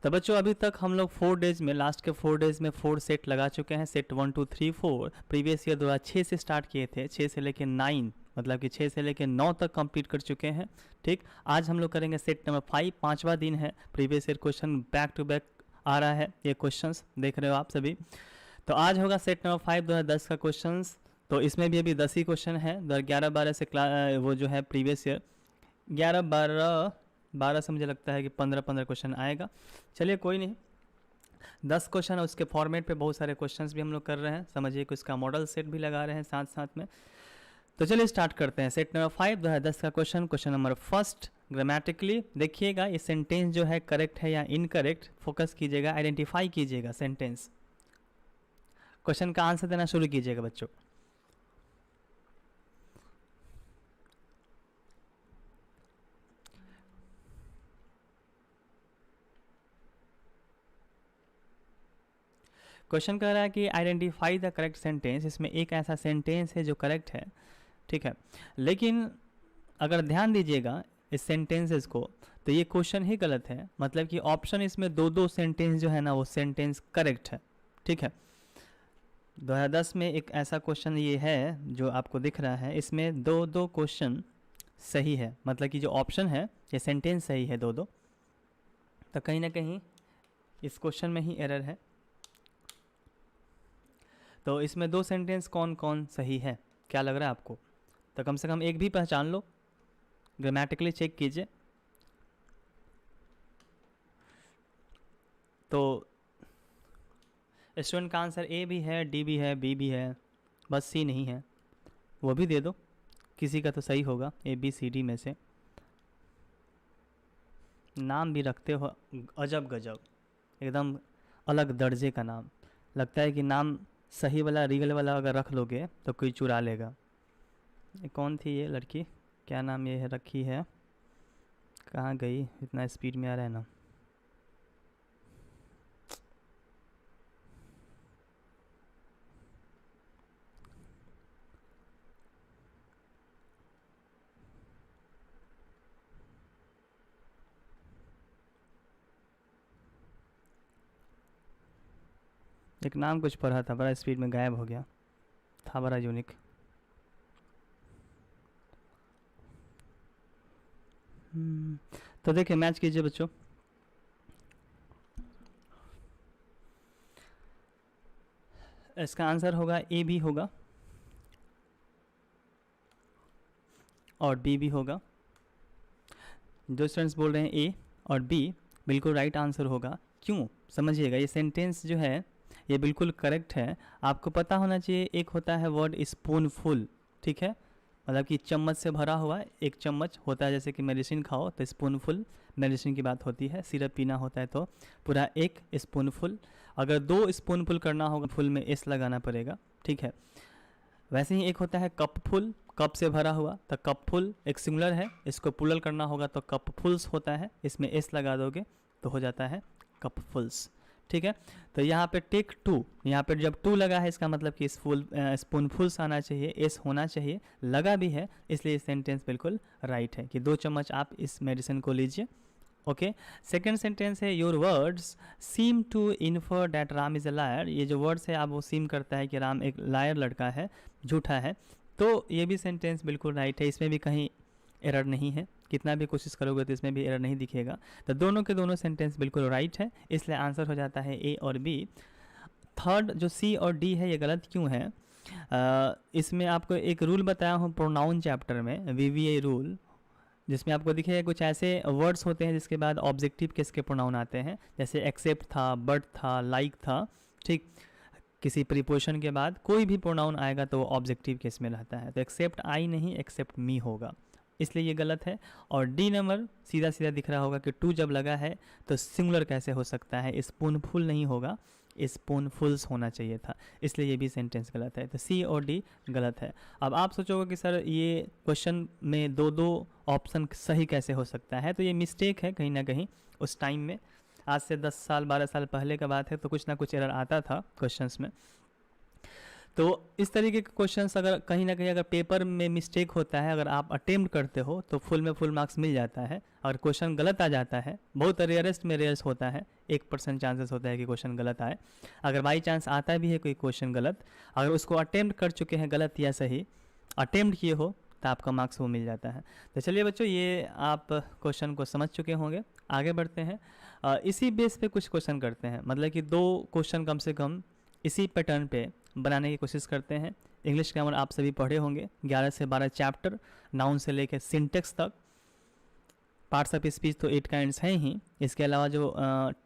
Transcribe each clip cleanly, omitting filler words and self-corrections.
तो बच्चों अभी तक हम लोग 4 डेज में, लास्ट के 4 डेज में 4 सेट लगा चुके हैं। सेट 1 2 3 4 प्रीवियस ईयर 2006 से स्टार्ट किए थे, 6 से लेकर 9, मतलब कि 6 से लेकर 9 तक कंप्लीट कर चुके हैं। ठीक, आज हम लोग करेंगे सेट नंबर 5, 5वां दिन है। Previous year question back to back आ रहा है, ये क्वेश्चंस देख रहे हो आप सभी। तो आज होगा सेट नंबर 5 2010 का क्वेश्चंस। तो इसमें भी अभी 10 ही क्वेश्चन है। 11-12 से वो जो है प्रीवियस ईयर 11-12 से मुझे लगता है कि 15-15 क्वेश्चन आएगा। चलिए कोई नहीं, 10 क्वेश्चन है, उसके फॉर्मेट पे बहुत सारे क्वेश्चंस भी हम लोग कर रहे हैं। समझिए कि उसका मॉडल सेट भी लगा रहे हैं साथ साथ में। तो चलिए स्टार्ट करते हैं। सेट नंबर 5 2010 का question, question number first. Grammatically देखिएगा ये सेंटेंस जो है करेक्ट है या इनकरेक्ट, फोकस कीजिएगा, आइडेंटिफाई कीजिएगा सेंटेंस। क्वेश्चन का आंसर देना शुरू कीजिएगा बच्चों। क्वेश्चन कह रहा है कि आइडेंटिफाई द करेक्ट सेंटेंस। इसमें एक ऐसा सेंटेंस है जो करेक्ट है, ठीक है, लेकिन अगर ध्यान दीजिएगा इस सेंटेंसेस को, तो ये क्वेश्चन ही गलत है। मतलब कि ऑप्शन इसमें दो सेंटेंस जो है ना, वो सेंटेंस करेक्ट है। ठीक है, 2010 में एक ऐसा क्वेश्चन ये है जो आपको दिख रहा है, इसमें दो क्वेश्चन सही है। मतलब कि जो ऑप्शन है ये सेंटेंस सही है दो। तो कहीं ना कहीं इस क्वेश्चन में ही एरर है। तो इसमें 2 सेंटेंस कौन कौन सही है, क्या लग रहा है आपको? तो कम से कम एक भी पहचान लो, ग्रामेटिकली चेक कीजिए। तो स्टूडेंट का आंसर ए भी है, डी भी है, बी भी है, बस सी नहीं है, वो भी दे दो। किसी का तो सही होगा ए बी सी डी में से। नाम भी रखते हो अजब गजब, एकदम अलग दर्जे का नाम। लगता है कि नाम सही वाला रियल वाला अगर रख लोगे तो कोई चुरा लेगा। ये कौन थी ये लड़की, क्या नाम ये है रखी है, कहाँ गई, इतना स्पीड में आ रहा है ना। एक नाम कुछ पढ़ा था, बड़ा स्पीड में गायब हो गया, था बड़ा यूनिक। तो देखिए मैच कीजिए बच्चों। इसका आंसर होगा ए भी होगा और बी भी होगा। जो स्टूडेंट्स बोल रहे हैं ए और बी बिल्कुल राइट आंसर होगा। क्यों, समझिएगा, ये सेंटेंस जो है ये बिल्कुल करेक्ट है। आपको पता होना चाहिए, एक होता है वर्ड स्पूनफुल, ठीक है, मतलब कि चम्मच से भरा हुआ एक चम्मच होता है। जैसे कि मेडिसिन खाओ तो स्पूनफुल मेडिसिन की बात होती है, सिरप पीना होता है तो पूरा एक स्पूनफुल। अगर 2 स्पूनफुल करना होगा, फुल में एस लगाना पड़ेगा, ठीक है। वैसे ही एक होता है कप फुल, कप से भरा हुआ, तो कप फुल एक सिंगुलर है, इसको प्लूरल करना होगा तो कप फुल्स होता है, इसमें एस लगा दोगे तो हो जाता है कप फुल्स, ठीक है। तो यहाँ पे टेक 2, यहाँ पे जब 2 लगा है इसका मतलब कि स्पून फुल्स आना चाहिए, एस होना चाहिए, लगा भी है, इसलिए सेंटेंस बिल्कुल राइट है कि 2 चम्मच आप इस मेडिसिन को लीजिए। ओके, सेकेंड सेंटेंस है your words seem to infer that Ram is a liar. ये जो वर्ड्स है आप वो सीम करता है कि राम एक लायर लड़का है, झूठा है। तो ये भी सेंटेंस बिल्कुल राइट है, इसमें भी कहीं एरर नहीं है, कितना भी कोशिश करोगे तो इसमें भी एरर नहीं दिखेगा। तो दोनों के दोनों सेंटेंस बिल्कुल राइट है, इसलिए आंसर हो जाता है ए और बी। थर्ड जो सी और डी है ये गलत क्यों है? इसमें आपको एक रूल बताया हूँ प्रोनाउन चैप्टर में, वीवीए रूल, जिसमें आपको दिखेगा कुछ ऐसे वर्ड्स होते हैं जिसके बाद ऑब्जेक्टिव केस के प्रोनाउन आते हैं। जैसे एक्सेप्ट था, बट था, लाइक था, ठीक। किसी प्रीपोजिशन के बाद कोई भी प्रोनाउन आएगा तो वो ऑब्जेक्टिव केस में रहता है। तो एक्सेप्ट आई नहीं, एक्सेप्ट मी होगा, इसलिए ये गलत है। और डी नंबर सीधा सीधा दिख रहा होगा कि 2 जब लगा है तो सिंगुलर कैसे हो सकता है, स्पूनफुल नहीं होगा, स्पूनफुल्स होना चाहिए था, इसलिए ये भी सेंटेंस गलत है। तो सी और डी गलत है। अब आप सोचोगे कि सर ये क्वेश्चन में 2 ऑप्शन सही कैसे हो सकता है? तो ये मिस्टेक है कहीं ना कहीं। उस टाइम में, आज से 10 साल 12 साल पहले का बात है, तो कुछ ना कुछ एरर आता था क्वेश्चंस में। तो इस तरीके के क्वेश्चंस अगर कहीं ना कहीं अगर पेपर में मिस्टेक होता है, अगर आप अटेम्प्ट करते हो तो फुल में फुल मार्क्स मिल जाता है। अगर क्वेश्चन गलत आ जाता है, बहुत रेयरेस्ट में रेयर्स होता है, 1% चांसेस होता है कि क्वेश्चन गलत आए। अगर बाई चांस आता भी है कोई क्वेश्चन गलत, अगर उसको अटेम्प्ट कर चुके हैं गलत या सही, अटेम्प्ट किए हो तो आपका मार्क्स वो मिल जाता है। तो चलिए बच्चों, ये आप क्वेश्चन को समझ चुके होंगे। आगे बढ़ते हैं, इसी बेस पे कुछ क्वेश्चन करते हैं, मतलब कि 2 क्वेश्चन कम से कम इसी पैटर्न पे बनाने की कोशिश करते हैं। इंग्लिश ग्रामर आप सभी पढ़े होंगे, 11 से 12 चैप्टर, नाउन से लेकर सिंटेक्स तक। पार्ट्स ऑफ स्पीच तो 8 काइंड्स हैं ही, इसके अलावा जो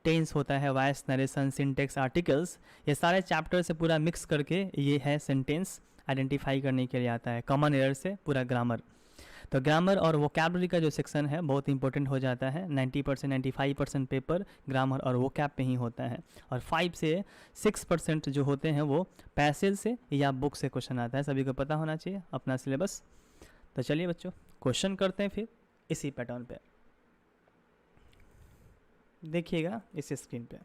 टेंस होता है, वॉइस, नरेशन, सिंटेक्स, आर्टिकल्स, ये सारे चैप्टर से पूरा मिक्स करके ये है सेंटेंस आइडेंटिफाई करने के लिए आता है, कॉमन एरर से पूरा ग्रामर। तो ग्रामर और वोकैबुलरी का जो सेक्शन है बहुत इंपॉर्टेंट हो जाता है। 90% 95% पेपर ग्रामर और वोकैब पे ही होता है, और 5 से 6% जो होते हैं वो पैसेज से या बुक से क्वेश्चन आता है। सभी को पता होना चाहिए अपना सिलेबस। तो चलिए बच्चों, क्वेश्चन करते हैं फिर इसी पैटर्न पे। देखिएगा इस स्क्रीन पे,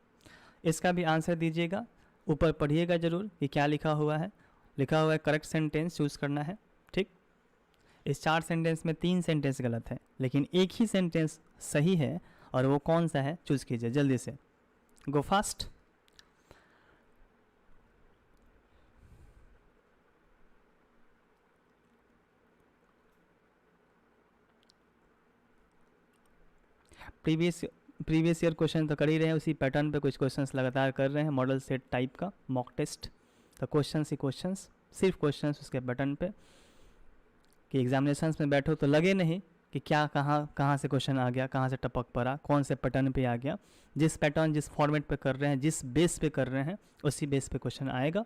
इसका भी आंसर दीजिएगा, ऊपर पढ़िएगा जरूर कि क्या लिखा हुआ है। लिखा हुआ है करेक्ट सेंटेंस चूज़ करना है, ठीक। इस 4 सेंटेंस में 3 सेंटेंस गलत है, लेकिन एक ही सेंटेंस सही है, और वो कौन सा है चूज़ कीजिए जल्दी से। गो फास्ट। प्रीवियस ईयर क्वेश्चन तो कर ही रहे हैं, उसी पैटर्न पे कुछ क्वेश्चंस लगातार कर रहे हैं, मॉडल सेट टाइप का मॉक टेस्ट। तो क्वेश्चंस ही क्वेश्चंस, सिर्फ क्वेश्चंस उसके पैटर्न पे, कि एग्जामिनेशंस में बैठो तो लगे नहीं कि क्या कहाँ से क्वेश्चन आ गया, कहाँ से टपक पड़ा, कौन से पैटर्न पे आ गया। जिस पैटर्न, जिस फॉर्मेट पे कर रहे हैं, जिस बेस पे कर रहे हैं, उसी बेस पे क्वेश्चन आएगा।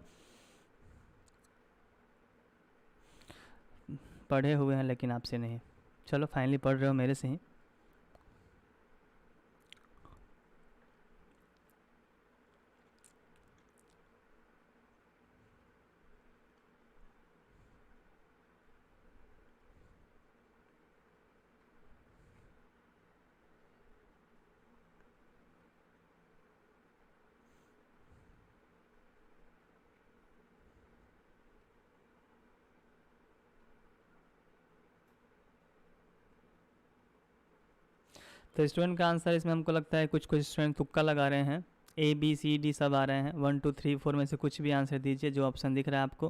पढ़े हुए हैं लेकिन आपसे नहीं, चलो फाइनली पढ़ रहे हो मेरे से ही। तो स्टूडेंट का आंसर इसमें हमको लगता है कुछ स्टूडेंट तुक्का लगा रहे हैं, ABCD सब आ रहे हैं, 1 2 3 4 में से कुछ भी आंसर दीजिए जो ऑप्शन दिख रहा है आपको।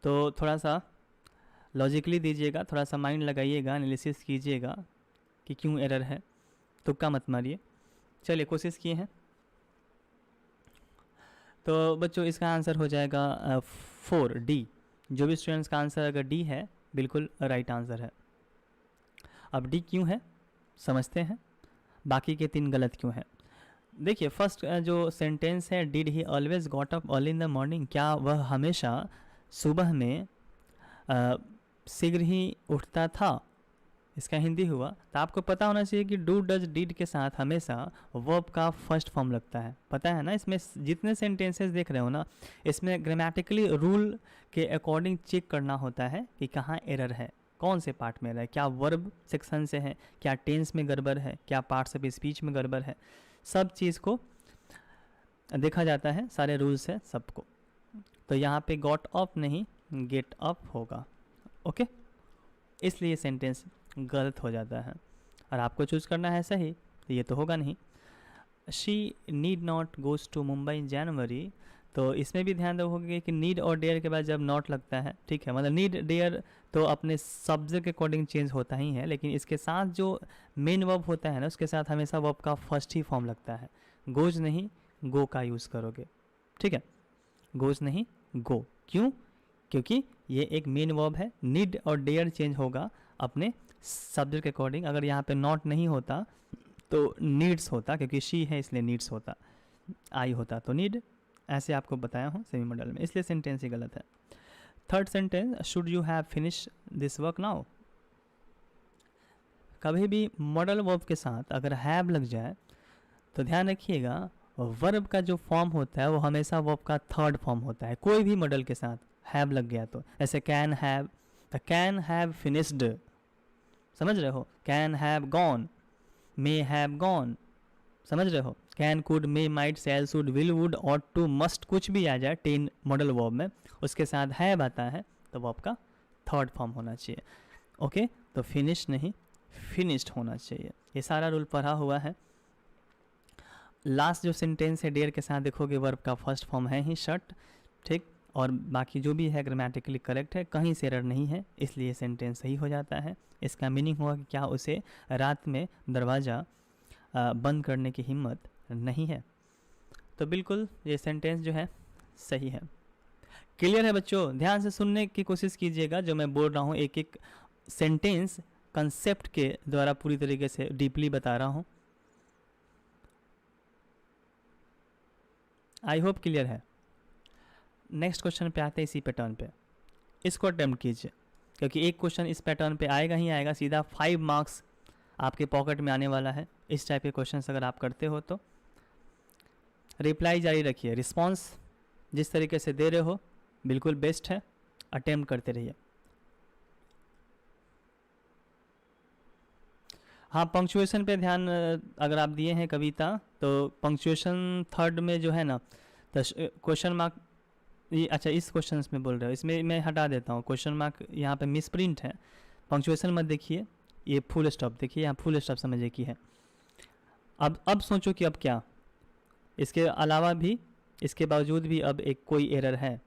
तो थोड़ा सा लॉजिकली दीजिएगा, थोड़ा सा माइंड लगाइएगा, एनालिसिस कीजिएगा कि क्यों एरर है, तुक्का मत मारिए। चलिए कोशिश किए हैं। तो बच्चों इसका आंसर हो जाएगा 4D। जो भी स्टूडेंट्स का आंसर अगर D है, बिल्कुल राइट आंसर है। अब D क्यों है समझते हैं, बाकी के 3 गलत क्यों हैं। देखिए फर्स्ट जो सेंटेंस है, did he always got up early in the morning, क्या वह हमेशा सुबह में शीघ्र ही उठता था, इसका हिंदी हुआ। तो आपको पता होना चाहिए कि डू डज डिड के साथ हमेशा वर्ब का फर्स्ट फॉर्म लगता है, पता है ना। इसमें जितने सेंटेंसेस देख रहे हो ना, इसमें ग्रामेटिकली रूल के अकॉर्डिंग चेक करना होता है कि कहाँ एरर है, कौन से पार्ट में एरर है, क्या वर्ब सेक्शन से है, क्या टेंस में गड़बड़ है, क्या पार्ट्स ऑफ स्पीच में गड़बड़ है। सब चीज़ को देखा जाता है, सारे रूल्स है सबको। तो यहाँ पे गॉट अप नहीं गेट अप होगा, ओके। इसलिए सेंटेंस गलत हो जाता है, और आपको चूज़ करना है सही, तो ये तो होगा नहीं। She need not goes to Mumbai in January, तो इसमें भी ध्यान रखोगे कि नीड और डेयर के बाद जब नॉट लगता है, ठीक है, मतलब नीड डेयर तो अपने सब्जेक्ट के अकॉर्डिंग चेंज होता ही है, लेकिन इसके साथ जो मेन वर्ब होता है ना, उसके साथ हमेशा वर्ब का फर्स्ट ही फॉर्म लगता है। गोज नहीं गो का यूज़ करोगे, ठीक है, गोज नहीं गो। क्यों? क्योंकि ये एक मेन वर्ब है। नीड और डेयर चेंज होगा अपने सब्जेक्ट के अकॉर्डिंग। अगर यहाँ पे नॉट नहीं होता तो नीड्स होता, क्योंकि शी है इसलिए नीड्स होता, आई होता तो नीड। ऐसे आपको बताया हूँ सेमी मॉडल में, इसलिए सेंटेंस ही गलत है। Third sentence, should you have finish this work now. कभी भी मॉडल वर्ब के साथ अगर हैव लग जाए तो ध्यान रखिएगा, वर्ब का जो फॉर्म होता है वो हमेशा वर्ब का थर्ड फॉर्म होता है। कोई भी मॉडल के साथ हैव लग गया तो, ऐसे can have, can have finished, समझ रहे हो, can have gone, may have gone, समझ रहे हो। Can, could, may, might, shall, should, will, would, ought to, must, कुछ भी आ जाए 10 मॉडल वर्ब में, उसके साथ हैव आता है तो वर्ब का थर्ड फॉर्म होना चाहिए। ओके, तो फिनिश नहीं, फिनिश्ड होना चाहिए। ये सारा रूल पढ़ा हुआ है। लास्ट जो सेंटेंस है डेयर के साथ देखोगे वर्ब का फर्स्ट फॉर्म है ही शट, ठीक, और बाकी जो भी है ग्रामेटिकली करेक्ट है, कहीं से एरर नहीं है, इसलिए सेंटेंस सही हो जाता है। इसका मीनिंग हुआ कि क्या उसे रात में दरवाज़ा बंद करने की हिम्मत नहीं है। तो बिल्कुल ये सेंटेंस जो है सही है। क्लियर है बच्चों? ध्यान से सुनने की कोशिश कीजिएगा, जो मैं बोल रहा हूँ एक एक सेंटेंस कंसेप्ट के द्वारा पूरी तरीके से डीपली बता रहा हूँ। आई होप क्लियर है। नेक्स्ट क्वेश्चन पे आते हैं इसी पैटर्न पे, इसको अटेम्प्ट कीजिए, क्योंकि एक क्वेश्चन इस पैटर्न पे आएगा ही आएगा, सीधा 5 मार्क्स आपके पॉकेट में आने वाला है इस टाइप के क्वेश्चंस अगर आप करते हो तो। रिप्लाई जारी रखिए, रिस्पॉन्स जिस तरीके से दे रहे हो बिल्कुल बेस्ट है, अटेम्प्ट करते रहिए। हाँ, पंक्चुएशन पे ध्यान अगर आप दिए हैं कविता, तो पंक्चुएशन थर्ड में जो है ना, तो क्वेश्चन मार्क, ये अच्छा इस क्वेश्चन में बोल रहे हो, इसमें मैं हटा देता हूँ, क्वेश्चन मार्क यहाँ पे मिस प्रिंट है, पंक्चुएशन मत देखिए, ये फुल स्टॉप देखिए, यहाँ फुल स्टॉप समझिए कि है। अब सोचो कि अब क्या, इसके अलावा भी, इसके बावजूद भी अब एक कोई एरर है।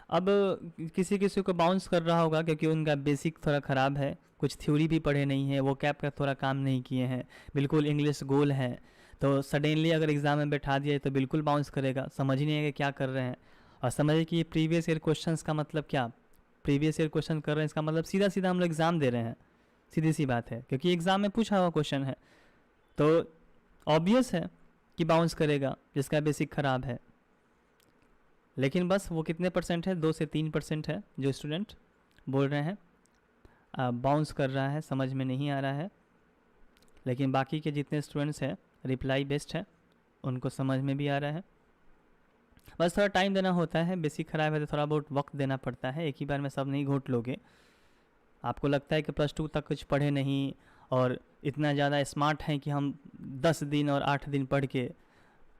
अब किसी किसी को बाउंस कर रहा होगा क्योंकि उनका बेसिक थोड़ा ख़राब है, कुछ थ्योरी भी पढ़े नहीं है, वो कैप का थोड़ा काम नहीं किए हैं, बिल्कुल इंग्लिश गोल है, तो सडनली अगर एग्ज़ाम में बैठा दिया तो बिल्कुल बाउंस करेगा, समझ ही नहीं आएगा क्या कर रहे हैं। और समझिए कि ये प्रीवियस ईयर क्वेश्चंस का मतलब क्या, प्रीवियस ईयर क्वेश्चन कर रहे हैं, इसका मतलब सीधा सीधा हम लोग एग्ज़ाम दे रहे हैं, सीधी सी बात है, क्योंकि एग्ज़ाम में पूछा हुआ क्वेश्चन है, तो ऑब्वियस है कि बाउंस करेगा जिसका बेसिक ख़राब है। लेकिन बस वो कितने परसेंट है, 2 से 3% है जो स्टूडेंट बोल रहे हैं बाउंस कर रहा है, समझ में नहीं आ रहा है, लेकिन बाकी के जितने स्टूडेंट्स हैं रिप्लाई बेस्ट है, उनको समझ में भी आ रहा है। बस थोड़ा टाइम देना होता है, बेसिक ख़राब है तो थोड़ा बहुत वक्त देना पड़ता है, एक ही बार में सब नहीं घोट लोगे। आपको लगता है कि +2 तक कुछ पढ़े नहीं और इतना ज़्यादा स्मार्ट हैं कि हम 10 दिन और 8 दिन पढ़ के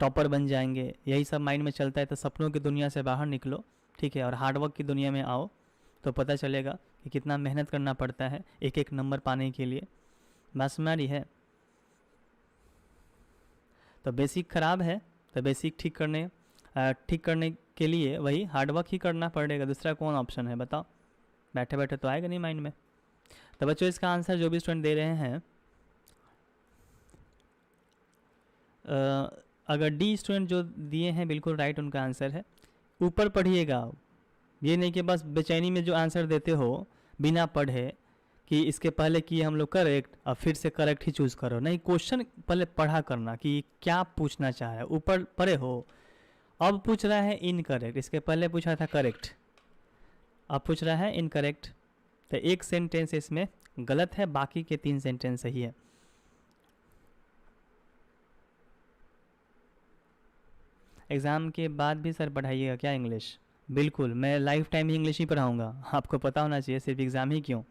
टॉपर बन जाएंगे, यही सब माइंड में चलता है, तो सपनों की दुनिया से बाहर निकलो, ठीक है, और हार्डवर्क की दुनिया में आओ, तो पता चलेगा कि कितना मेहनत करना पड़ता है एक एक नंबर पाने के लिए। बस हमारी है, तो बेसिक ख़राब है, तो बेसिक ठीक करने के लिए वही हार्डवर्क ही करना पड़ेगा, दूसरा कौन ऑप्शन है बताओ, बैठे बैठे तो आएगा नहीं माइंड में। तो बच्चों इसका आंसर जो भी स्टूडेंट दे रहे हैं, अगर डी स्टूडेंट जो दिए हैं बिल्कुल राइट उनका आंसर है। ऊपर पढ़िएगा, ये नहीं कि बस बेचैनी में जो आंसर देते हो बिना पढ़े कि इसके पहले किए हम लोग करेक्ट और फिर से करेक्ट ही चूज़ करो, नहीं, क्वेश्चन पहले पढ़ा करना कि क्या पूछना चाह रहा है, ऊपर पढ़े हो, अब पूछ रहा है इनकरेक्ट, इसके पहले पूछा था करेक्ट, अब पूछ रहा है इनकरेक्ट, तो एक सेंटेंस इसमें गलत है, बाकी के 3 सेंटेंस सही है। एग्ज़ाम के बाद भी सर पढ़ाइएगा क्या इंग्लिश? बिल्कुल, मैं लाइफ टाइम ही इंग्लिश ही पढ़ाऊँगा, आपको पता होना चाहिए, सिर्फ एग्ज़ाम ही क्यों,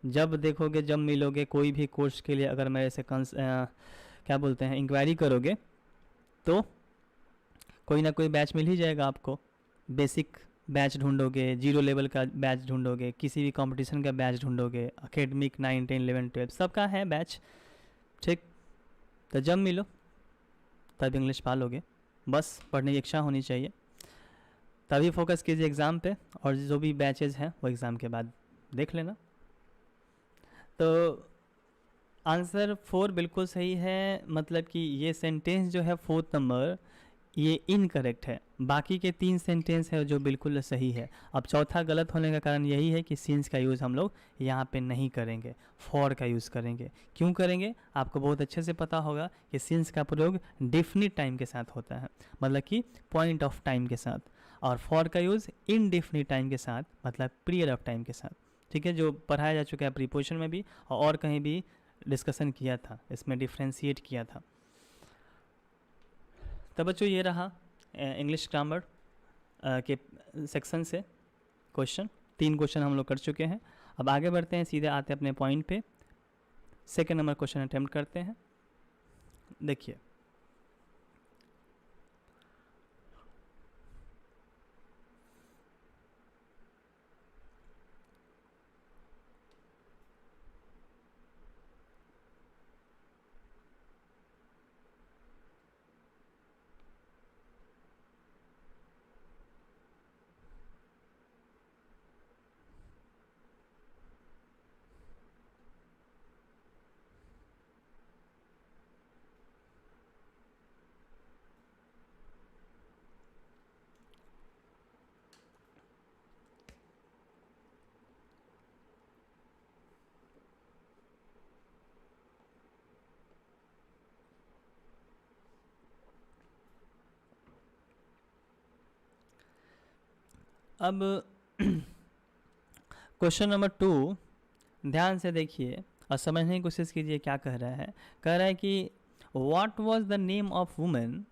जब देखोगे जब मिलोगे कोई भी कोर्स के लिए, अगर मेरे से क्या बोलते हैं इंक्वायरी करोगे तो कोई ना कोई बैच मिल ही जाएगा आपको, बेसिक बैच ढूंढोगे, 0 लेवल का बैच ढूंढोगे, किसी भी कंपटीशन का बैच ढूंढोगे, एकेडमिक 9, 10, 11, 12 सबका है बैच, ठीक, तो जब मिलो तब इंग्लिश पालोगे, बस पढ़ने की इच्छा होनी चाहिए, तभी फोकस कीजिए एग्ज़ाम पे, और जो भी बैचेज हैं वो एग्ज़ाम के बाद देख लेना। तो आंसर 4 बिल्कुल सही है, मतलब कि ये सेंटेंस जो है 4th नंबर ये इनकरेक्ट है, बाकी के 3 सेंटेंस है जो बिल्कुल सही है। अब चौथा गलत होने का कारण यही है कि सिंस का यूज़ हम लोग यहाँ पे नहीं करेंगे, फॉर का यूज़ करेंगे। क्यों करेंगे? आपको बहुत अच्छे से पता होगा कि सिंस का प्रयोग डेफिनिट टाइम के साथ होता है, मतलब कि पॉइंट ऑफ टाइम के साथ, और फॉर का यूज़ इनडेफिनिट टाइम के साथ, मतलब पीरियड ऑफ टाइम के साथ, ठीक है, जो पढ़ाया जा चुका है प्रीपोजिशन में भी और कहीं भी डिस्कशन किया था, इसमें डिफ्रेंशिएट किया था। तो बच्चों ये रहा इंग्लिश ग्रामर के सेक्शन से क्वेश्चन, 3 क्वेश्चन हम लोग कर चुके हैं। अब आगे बढ़ते हैं, सीधे आते हैं अपने पॉइंट पे। सेकेंड नंबर क्वेश्चन अटेम्प्ट करते हैं। देखिए, अब क्वेश्चन नंबर 2 ध्यान से देखिए और समझने की कोशिश कीजिए क्या कह रहा है। कह रहा है कि what was the name of women,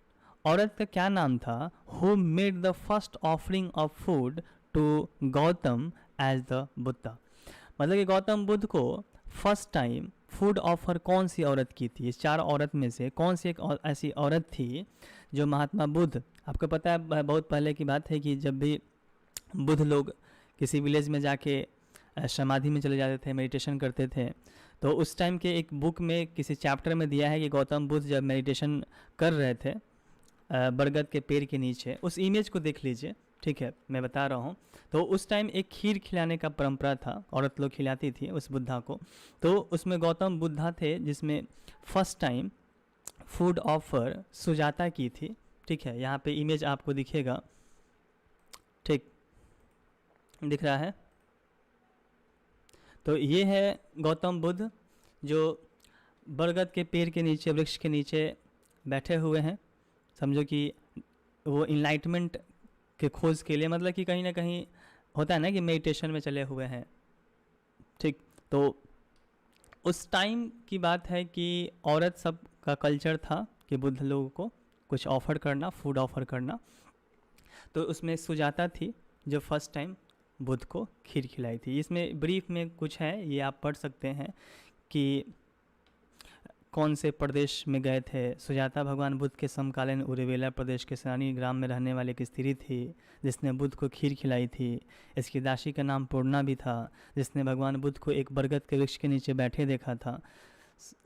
औरत का क्या नाम था, who made the first offering of food to Gautam as the Buddha. मतलब कि गौतम बुद्ध को फर्स्ट टाइम फूड ऑफर कौन सी औरत की थी। इस 4 औरत में से कौन सी एक ऐसी औरत थी जो महात्मा बुद्ध, आपको पता है बहुत पहले की बात है कि जब भी बुद्ध लोग किसी विलेज में जाके समाधि में चले जाते थे, मेडिटेशन करते थे, तो उस टाइम के एक बुक में किसी चैप्टर में दिया है कि गौतम बुद्ध जब मेडिटेशन कर रहे थे बरगद के पेड़ के नीचे, उस इमेज को देख लीजिए, ठीक है, मैं बता रहा हूँ। तो उस टाइम एक खीर खिलाने का परंपरा था, औरत लोग खिलाती थी उस बुद्धा को। तो उसमें गौतम बुद्धा थे जिसमें first time food offer Sujata की थी, ठीक है। यहाँ पे इमेज आपको दिखेगा, ठीक दिख रहा है। तो ये है गौतम बुद्ध जो बरगद के पेड़ के नीचे, वृक्ष के नीचे बैठे हुए हैं। समझो कि वो इनलाइटमेंट के खोज के लिए, मतलब कि कहीं ना कहीं होता है ना कि मेडिटेशन में चले हुए हैं, ठीक। तो उस टाइम की बात है कि औरत सब का कल्चर था कि बुद्ध लोगों को कुछ ऑफ़र करना, फूड ऑफ़र करना। तो उसमें सुजाता थी जो फर्स्ट टाइम बुद्ध को खीर खिलाई थी। इसमें ब्रीफ में कुछ है, ये आप पढ़ सकते हैं कि कौन से प्रदेश में गए थे। सुजाता भगवान बुद्ध के समकालीन उरेवेला प्रदेश के सैनी ग्राम में रहने वाली एक स्त्री थी जिसने बुद्ध को खीर खिलाई थी। इसकी दासी का नाम पूर्णा भी था जिसने भगवान बुद्ध को एक बरगद के वृक्ष के नीचे बैठे देखा था।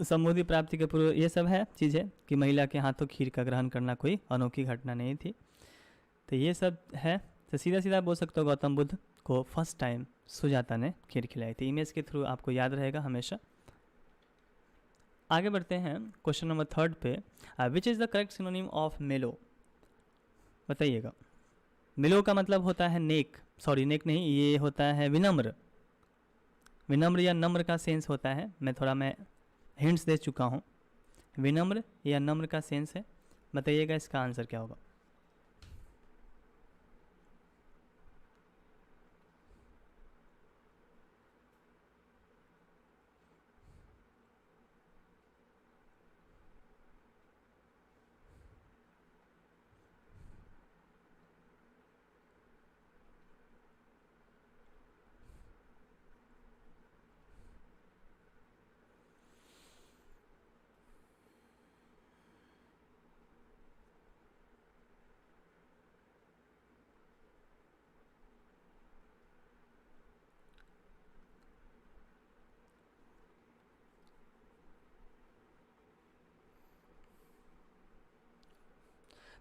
समृद्धि प्राप्ति के पूर्व ये सब है चीज़ें कि महिला के हाथों खीर का ग्रहण करना कोई अनोखी घटना नहीं थी। तो ये सब है। तो सीधा सीधा बोल सकते हो गौतम बुद्ध को फर्स्ट टाइम सुजाता ने खीर खिलाई थी। इमेज के थ्रू आपको याद रहेगा हमेशा। आगे बढ़ते हैं क्वेश्चन नंबर 3 पे। Which is the correct synonym of मेलो, बताइएगा। मेलो का मतलब होता है नेक, सॉरी नेक नहीं, ये होता है विनम्र। विनम्र या नम्र का सेंस होता है। मैं हिंट्स दे चुका हूँ। विनम्र या नम्र का सेंस है। बताइएगा इसका आंसर क्या होगा।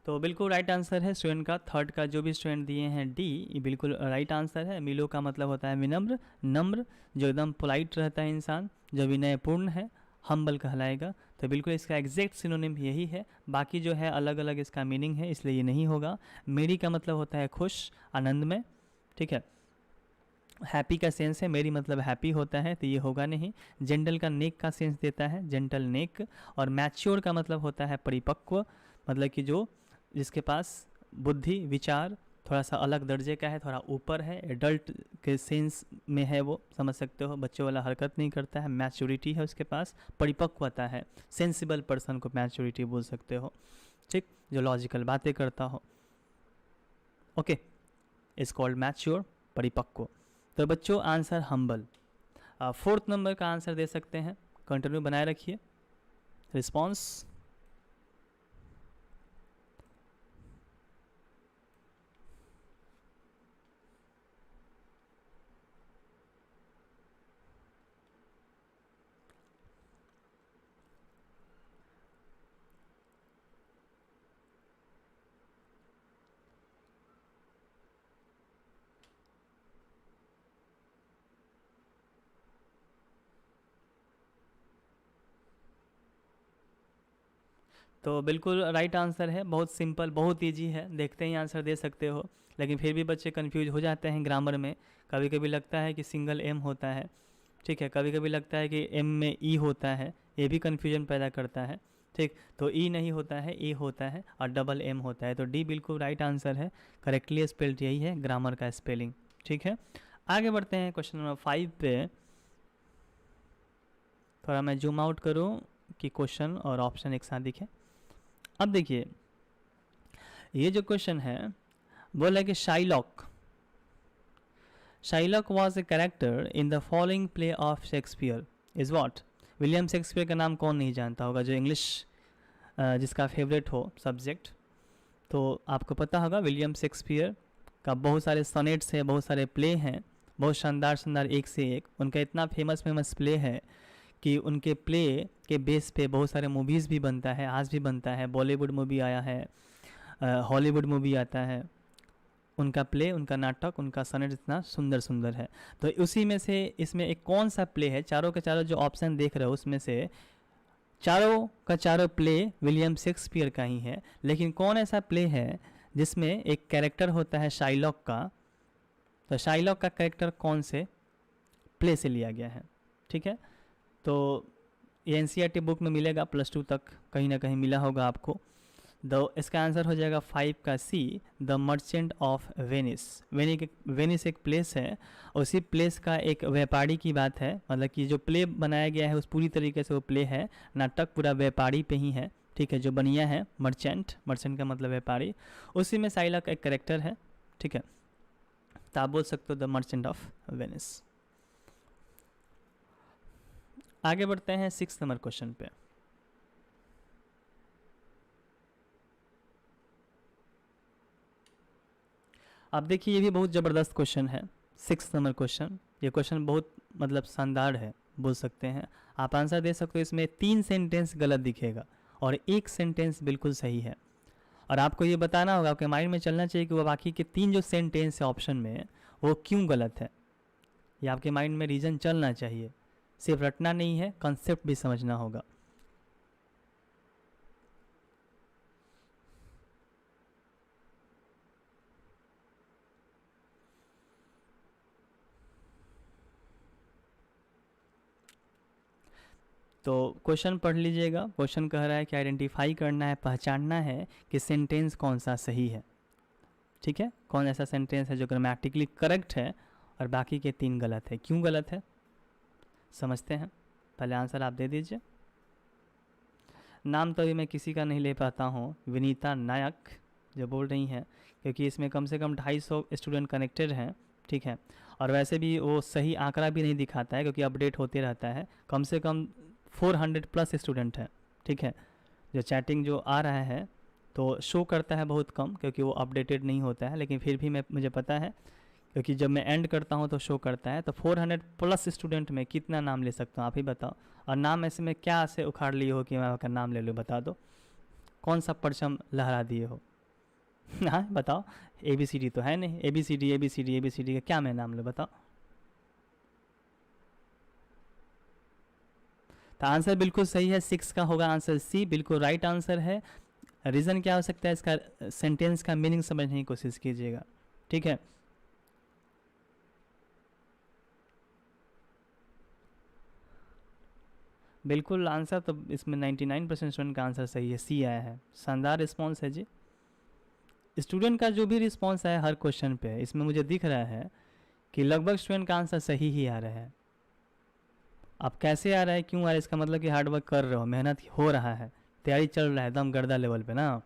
तो बिल्कुल राइट आंसर है स्टूडेंट का, थर्ड का जो भी स्टूडेंट दिए हैं डी, ये बिल्कुल राइट आंसर है। मिलो का मतलब होता है विनम्र, नम्र, जो एकदम पोलाइट रहता है इंसान, जो विनयपूर्ण है, हम्बल कहलाएगा। तो बिल्कुल इसका एग्जैक्ट सिनोनिम यही है। बाकी जो है अलग अलग इसका मीनिंग है, इसलिए ये नहीं होगा। मेरी का मतलब होता है खुश, आनंद में, ठीक है। हैप्पी का सेंस है, मेरी मतलब हैप्पी होता है, तो ये होगा नहीं। जेंटल का नेक का सेंस देता है, जेंटल नेक। और मैच्योर का मतलब होता है परिपक्व, मतलब कि जो जिसके पास बुद्धि विचार थोड़ा सा अलग दर्जे का है, थोड़ा ऊपर है, एडल्ट के सेंस में है, वो समझ सकते हो, बच्चों वाला हरकत नहीं करता है, मैच्योरिटी है उसके पास, परिपक्वता है। सेंसिबल पर्सन को मैच्योरिटी बोल सकते हो, ठीक, जो लॉजिकल बातें करता हो। ओके, इज कॉल्ड मैच्योर, परिपक्व। तो बच्चों आंसर हम्बल। 4th नंबर का आंसर दे सकते हैं कंटिन्यू बनाए रखिए रिस्पॉन्स। तो बिल्कुल राइट आंसर है, बहुत सिंपल, बहुत इजी है, देखते ही आंसर दे सकते हो। लेकिन फिर भी बच्चे कंफ्यूज हो जाते हैं ग्रामर में। कभी कभी लगता है कि सिंगल एम होता है, ठीक है, कभी कभी लगता है कि एम में ई होता है, ये भी कन्फ्यूजन पैदा करता है। ठीक, तो ई नहीं होता है, ए होता है और डबल एम होता है। तो डी बिल्कुल राइट आंसर है, करेक्टली स्पेल्ड यही है ग्रामर का स्पेलिंग। ठीक है, आगे बढ़ते हैं क्वेश्चन नंबर 5 पे। थोड़ा मैं जूम आउट करूँ कि क्वेश्चन और ऑप्शन एक साथ दिखे। अब देखिए, ये जो क्वेश्चन है बोला कि Shylock was a character in the following play of Shakespeare is what. William Shakespeare का नाम कौन नहीं जानता होगा, जो इंग्लिश जिसका फेवरेट हो सब्जेक्ट। तो आपको पता होगा विलियम शेक्सपियर का बहुत सारे सोनेट्स हैं, बहुत सारे प्ले हैं, बहुत शानदार शानदार, एक से एक। उनका इतना फेमस प्ले है कि उनके प्ले के बेस पे बहुत सारे मूवीज़ भी बनता है, आज भी बनता है। बॉलीवुड मूवी आया है, हॉलीवुड मूवी आता है। उनका प्ले, उनका नाटक, उनका सनेट इतना सुंदर सुंदर है। तो उसी में से इसमें एक कौन सा प्ले है, चारों के चारों जो ऑप्शन देख रहे हो उसमें से चारों का चारों प्ले विलियम शेक्सपियर का ही है। लेकिन कौन ऐसा प्ले है जिसमें एक कैरेक्टर होता है शाइलॉक का। तो शाइलॉक का कैरेक्टर कौन से प्ले से लिया गया है, ठीक है। तो ये एनसीईआरटी बुक में मिलेगा, +2 तक कहीं ना कहीं मिला होगा आपको। इसका आंसर हो जाएगा 5 का C, the merchant of Venice. Venice एक प्लेस है, उसी प्लेस का एक व्यापारी की बात है। मतलब कि जो प्ले बनाया गया है उस पूरी तरीके से वो प्ले है, नाटक पूरा व्यापारी पे ही है, ठीक है। जो बनिया है मर्चेंट, मर्चेंट का मतलब व्यापारी, उसी में शाइलॉक एक करेक्टर है, ठीक है। तो आप बोल सकते हो द मर्चेंट ऑफ वेनिस। आगे बढ़ते हैं 6 नंबर क्वेश्चन पे। अब देखिए, ये भी बहुत ज़बरदस्त क्वेश्चन है, 6 नंबर क्वेश्चन। ये क्वेश्चन बहुत मतलब शानदार है, बोल सकते हैं। आप आंसर दे सकते हो। इसमें 3 सेंटेंस गलत दिखेगा और 1 सेंटेंस बिल्कुल सही है। और आपको ये बताना होगा, आपके माइंड में चलना चाहिए कि वो बाकी के 3 जो सेंटेंस है ऑप्शन में वो क्यों गलत है। ये आपके माइंड में रीज़न चलना चाहिए, सिर्फ रटना नहीं है, कंसेप्ट भी समझना होगा। तो क्वेश्चन पढ़ लीजिएगा। क्वेश्चन कह रहा है कि आइडेंटिफाई करना है, पहचानना है कि सेंटेंस कौन सा सही है, ठीक है। कौन ऐसा सेंटेंस है जो ग्रामेटिकली करेक्ट है और बाकी के 3 गलत है, क्यों गलत है समझते हैं। पहले आंसर आप दे दीजिए। नाम तो अभी मैं किसी का नहीं ले पाता हूँ, विनीता नायक जो बोल रही हैं, क्योंकि इसमें कम से कम 250 स्टूडेंट कनेक्टेड हैं, ठीक है। और वैसे भी वो सही आंकड़ा भी नहीं दिखाता है, क्योंकि अपडेट होते रहता है। कम से कम 400 प्लस स्टूडेंट हैं, ठीक है। जो चैटिंग जो आ रहा है तो शो करता है बहुत कम, क्योंकि वो अपडेटेड नहीं होता है। लेकिन फिर भी मुझे पता है, क्योंकि जब मैं एंड करता हूँ तो शो करता है। तो 400 प्लस स्टूडेंट में कितना नाम ले सकता हूँ, आप ही बताओ। और नाम ऐसे में क्या से उखाड़ लिए हो कि मैं आपका नाम ले लूँ, बता दो। कौन सा परचम लहरा दिए हो हाँ बताओ। ABCD तो है नहीं, ABCD ABCD ABCD का क्या मैं नाम लूँ, बताओ। तो आंसर बिल्कुल सही है, 6 का होगा आंसर सी, बिल्कुल राइट आंसर है। रीज़न क्या हो सकता है इसका, सेंटेंस का मीनिंग समझने की कोशिश कीजिएगा, ठीक है। बिल्कुल आंसर तो इसमें 99% स्टूडेंट का आंसर सही है, सी आया है। शानदार रिस्पॉन्स है जी। स्टूडेंट का जो भी रिस्पॉन्स है हर क्वेश्चन पे, इसमें मुझे दिख रहा है कि लगभग स्टूडेंट का आंसर सही ही आ रहा है। अब कैसे आ रहा है, क्यों आ रहा है, इसका मतलब कि हार्ड वर्क कर रहे हो, मेहनत हो रहा है, तैयारी चल रहा है एकदम गर्दा लेवल पे ना।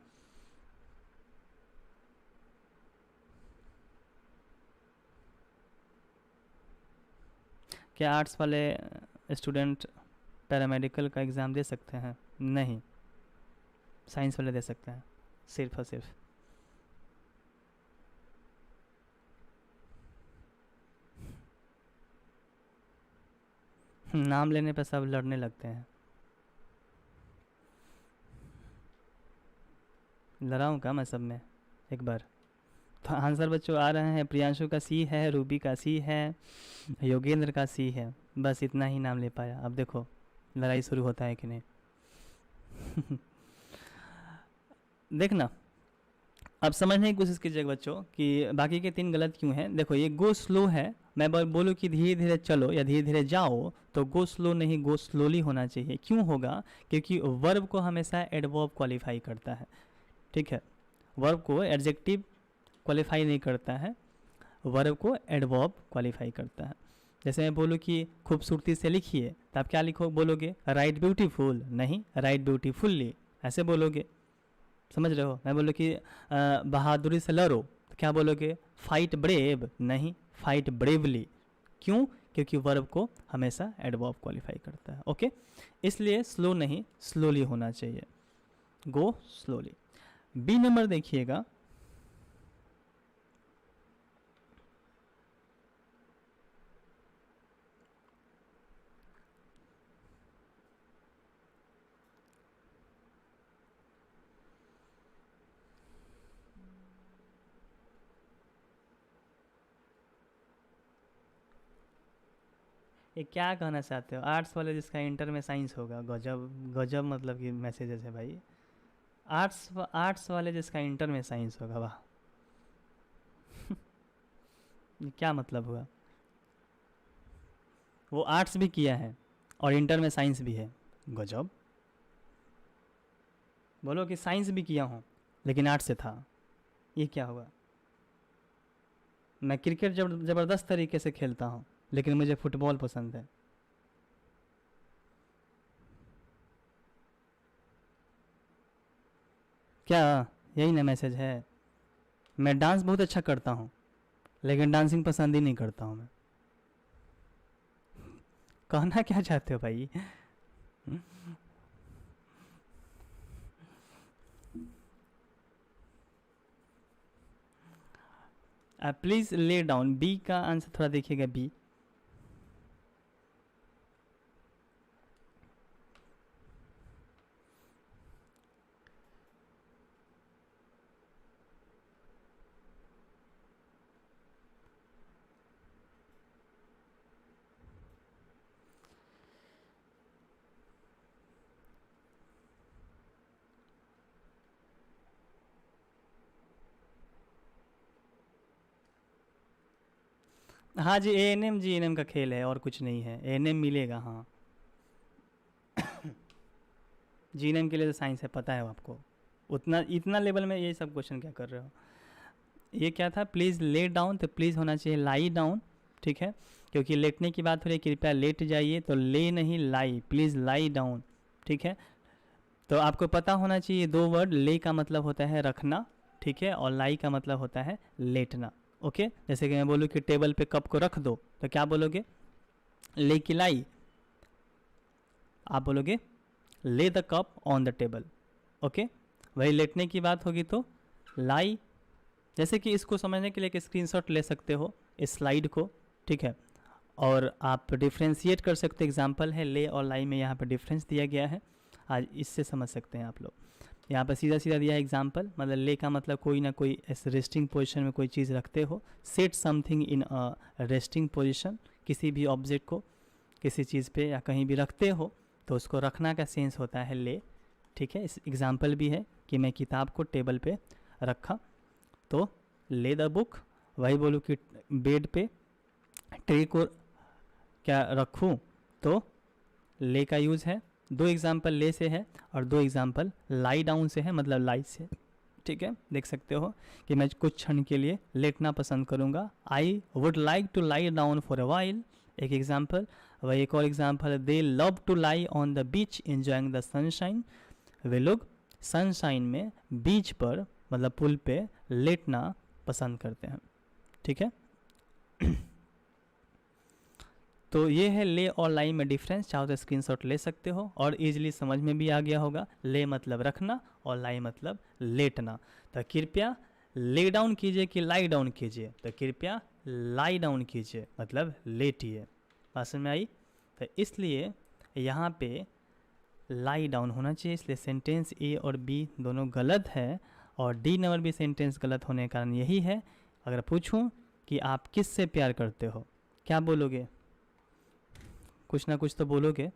क्या आर्ट्स वाले स्टूडेंट पैरामेडिकल का एग्ज़ाम दे सकते हैं? नहीं, साइंस वाले दे सकते हैं सिर्फ और सिर्फ। नाम लेने पर सब लड़ने लगते हैं। लड़ाऊँ का मैं सब में एक बार? तो आंसर बच्चों आ रहे हैं, प्रियांशु का सी है, रूबी का सी है, योगेंद्र का सी है, बस इतना ही नाम ले पाया। अब देखो लड़ाई शुरू होता है कि नहीं। देखना, अब समझने की कोशिश कीजिएगा बच्चों कि बाकी के 3 गलत क्यों हैं। देखो ये गो स्लो है, मैं बोलूँ कि धीरे धीरे चलो या धीरे धीरे जाओ, तो गो स्लो नहीं, गो स्लोली होना चाहिए। क्यों होगा? क्योंकि वर्ब को हमेशा एडवर्ब क्वालिफाई करता है, ठीक है। वर्ब को एडजेक्टिव क्वालिफाई नहीं करता है, वर्ब को एडवर्ब क्वालिफाई करता है। जैसे मैं बोलूँ कि खूबसूरती से लिखिए, तो आप क्या लिखो बोलोगे? राइट ब्यूटीफुल, नहीं राइट ब्यूटीफुल्ली, ऐसे बोलोगे। समझ रहे हो? मैं बोलूँ कि बहादुरी से लड़ो, तो क्या बोलोगे? फाइट ब्रेव, नहीं फाइट ब्रेवली। क्यों? क्योंकि वर्ब को हमेशा एडवर्ब क्वालिफाई करता है। ओके, इसलिए स्लो नहीं, स्लोली होना चाहिए, गो स्लोली। बी नंबर देखिएगा, ये क्या कहना चाहते हो? आर्ट्स वाले जिसका इंटर में साइंस होगा, गजब गजब मतलब कि मैसेजेस है भाई। आर्ट्स वाले जिसका इंटर में साइंस होगा, वाह। ये क्या मतलब हुआ? वो आर्ट्स भी किया है और इंटर में साइंस भी है, गजब। बोलो कि साइंस भी किया हूँ लेकिन आर्ट्स से था, ये क्या हुआ? मैं क्रिकेट ज़बरदस्त तरीके से खेलता हूँ लेकिन मुझे फुटबॉल पसंद है। क्या यही ना मैसेज है? मैं डांस बहुत अच्छा करता हूँ लेकिन डांसिंग पसंद ही नहीं करता हूँ मैं। कहना क्या चाहते हो भाई? Please lay down. बी का आंसर थोड़ा देखिएगा, बी। हाँ जी, एएनएम जीएनएम का खेल है और कुछ नहीं है। एएनएम मिलेगा, हाँ। जीएनएम के लिए तो साइंस है, पता है आपको। उतना इतना लेवल में ये सब क्वेश्चन क्या कर रहे हो? ये क्या था? प्लीज़ ले डाउन, तो प्लीज़ होना चाहिए लाई डाउन, ठीक है, क्योंकि लेटने की बात हो रही है। कृपया लेट जाइए, तो ले नहीं लाई, प्लीज़ लाई डाउन, ठीक है। तो आपको पता होना चाहिए 2 वर्ड, ले का मतलब होता है रखना, ठीक है, और लाई का मतलब होता है लेटना। ओके, जैसे कि मैं बोलूँ कि टेबल पे कप को रख दो, तो क्या बोलोगे? ले की लाई। आप बोलोगे ले the cup on the table. Okay, वही लेटने की बात होगी तो लाई। जैसे कि इसको समझने के लिए एक स्क्रीनशॉट ले सकते हो इस स्लाइड को, ठीक है, और आप डिफ्रेंशिएट कर सकते। एग्जाम्पल है ले और लाई में, यहाँ पर डिफरेंस दिया गया है, आज इससे समझ सकते हैं आप लोग। यहाँ पर सीधा सीधा दिया है एग्जाम्पल, मतलब ले का मतलब कोई ना कोई ऐसे रेस्टिंग पोजीशन में कोई चीज़ रखते हो। Set something in a resting position, किसी भी ऑब्जेक्ट को किसी चीज़ पे या कहीं भी रखते हो तो उसको रखना का सेंस होता है ले, ठीक है। इस एग्जाम्पल भी है कि मैं किताब को टेबल पे रखा तो ले द बुक। वही बोलूँ कि बेड पे ट्रे को क्या रखूँ तो ले का यूज़ है। 2 एग्जाम्पल ले से है और 2 एग्जाम्पल लाई डाउन से है, मतलब लाई से, ठीक है। देख सकते हो कि मैं कुछ क्षण के लिए लेटना पसंद करूँगा। I would like to lie down for a while, एक एग्जाम्पल। वही एक और example, they love to lie on the beach enjoying the sunshine. वे लोग सनशाइन में, बीच पर मतलब पुल पे लेटना पसंद करते हैं, ठीक है। तो ये है ले और लाई में डिफरेंस, चाहो तो स्क्रीनशॉट ले सकते हो और इजीली समझ में भी आ गया होगा। ले मतलब रखना और लाई मतलब लेटना। तो कृपया ले डाउन कीजिए कि लाई डाउन कीजिए, तो कृपया लाई डाउन कीजिए मतलब लेटिए। बात समझ में आई? तो इसलिए यहाँ पे लाई डाउन होना चाहिए, इसलिए सेंटेंस ए और बी दोनों गलत है और डी नंबर भी सेंटेंस गलत होने का कारण यही है। अगर पूछूं कि आप किससे प्यार करते हो, क्या बोलोगे? कुछ ना कुछ तो बोलोगे,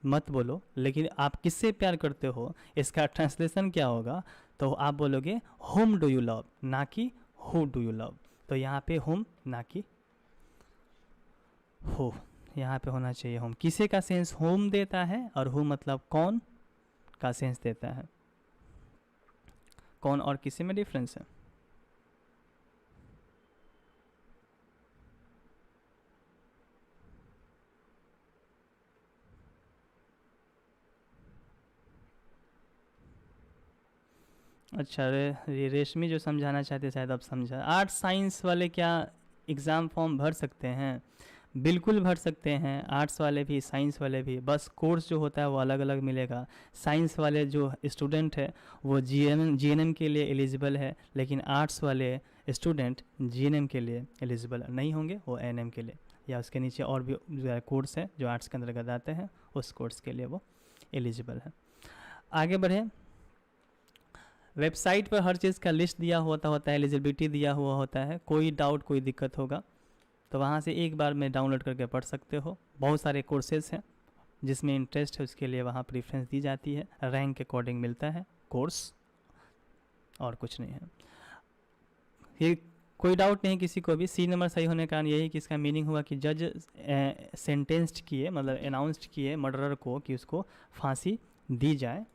मत बोलो, लेकिन आप किससे प्यार करते हो इसका ट्रांसलेशन क्या होगा? तो आप बोलोगे होम डू यू लव, ना कि हु डू यू लव। तो यहाँ पे होम ना कि हो, यहाँ पे होना चाहिए होम। किसे का सेंस होम देता है और हु मतलब कौन का सेंस देता है। कौन और किसी में डिफरेंस है। अच्छा ये रेशमी जो समझाना चाहते शायद अब समझा। आर्ट्स साइंस वाले क्या एग्ज़ाम फॉर्म भर सकते हैं? बिल्कुल भर सकते हैं, आर्ट्स वाले भी साइंस वाले भी, बस कोर्स जो होता है वो अलग अलग मिलेगा। साइंस वाले जो स्टूडेंट है वो जीएनएम के लिए एलिजिबल है, लेकिन आर्ट्स वाले स्टूडेंट जीएनएम के लिए एलिजिबल नहीं होंगे, वो एएनएम के लिए या उसके नीचे और भी कोर्स है जो आर्ट्स के अंतर्गत आते हैं, उस कोर्स के लिए वो एलिजिबल है। आगे बढ़े। वेबसाइट पर हर चीज़ का लिस्ट दिया होता है, एलिजिबिलिटी दिया हुआ होता है। कोई डाउट कोई दिक्कत होगा तो वहाँ से एक बार में डाउनलोड करके पढ़ सकते हो। बहुत सारे कोर्सेज हैं, जिसमें इंटरेस्ट है उसके लिए वहाँ प्रेफरेंस दी जाती है, रैंक के अकॉर्डिंग मिलता है कोर्स, और कुछ नहीं है। ये कोई डाउट नहीं किसी को भी। सी नंबर सही होने का कारण यही कि इसका मीनिंग हुआ कि जज सेंटेंस्ड किए, मतलब अनाउंस्ड किए मर्डरर को कि उसको फांसी दी जाए।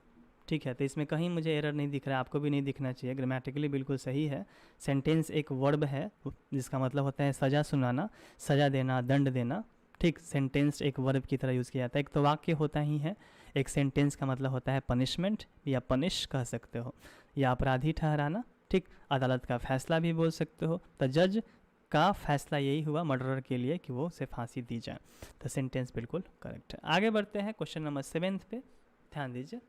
ठीक है, तो इसमें कहीं मुझे एरर नहीं दिख रहा है, आपको भी नहीं दिखना चाहिए, ग्रामेटिकली बिल्कुल सही है। सेंटेंस एक वर्ब है जिसका मतलब होता है सज़ा सुनाना, सज़ा देना, दंड देना। ठीक, सेंटेंस एक वर्ब की तरह यूज़ किया जाता है। एक तो वाक्य होता ही है, एक सेंटेंस का मतलब होता है पनिशमेंट या पनिश कह सकते हो, या अपराधी ठहराना। ठीक, अदालत का फैसला भी बोल सकते हो। तो जज का फैसला यही हुआ मर्डरर के लिए कि वो उसे फांसी दी जाए। तो सेंटेंस बिल्कुल करेक्ट है। आगे बढ़ते हैं क्वेश्चन नंबर 7 पे, ध्यान दीजिए।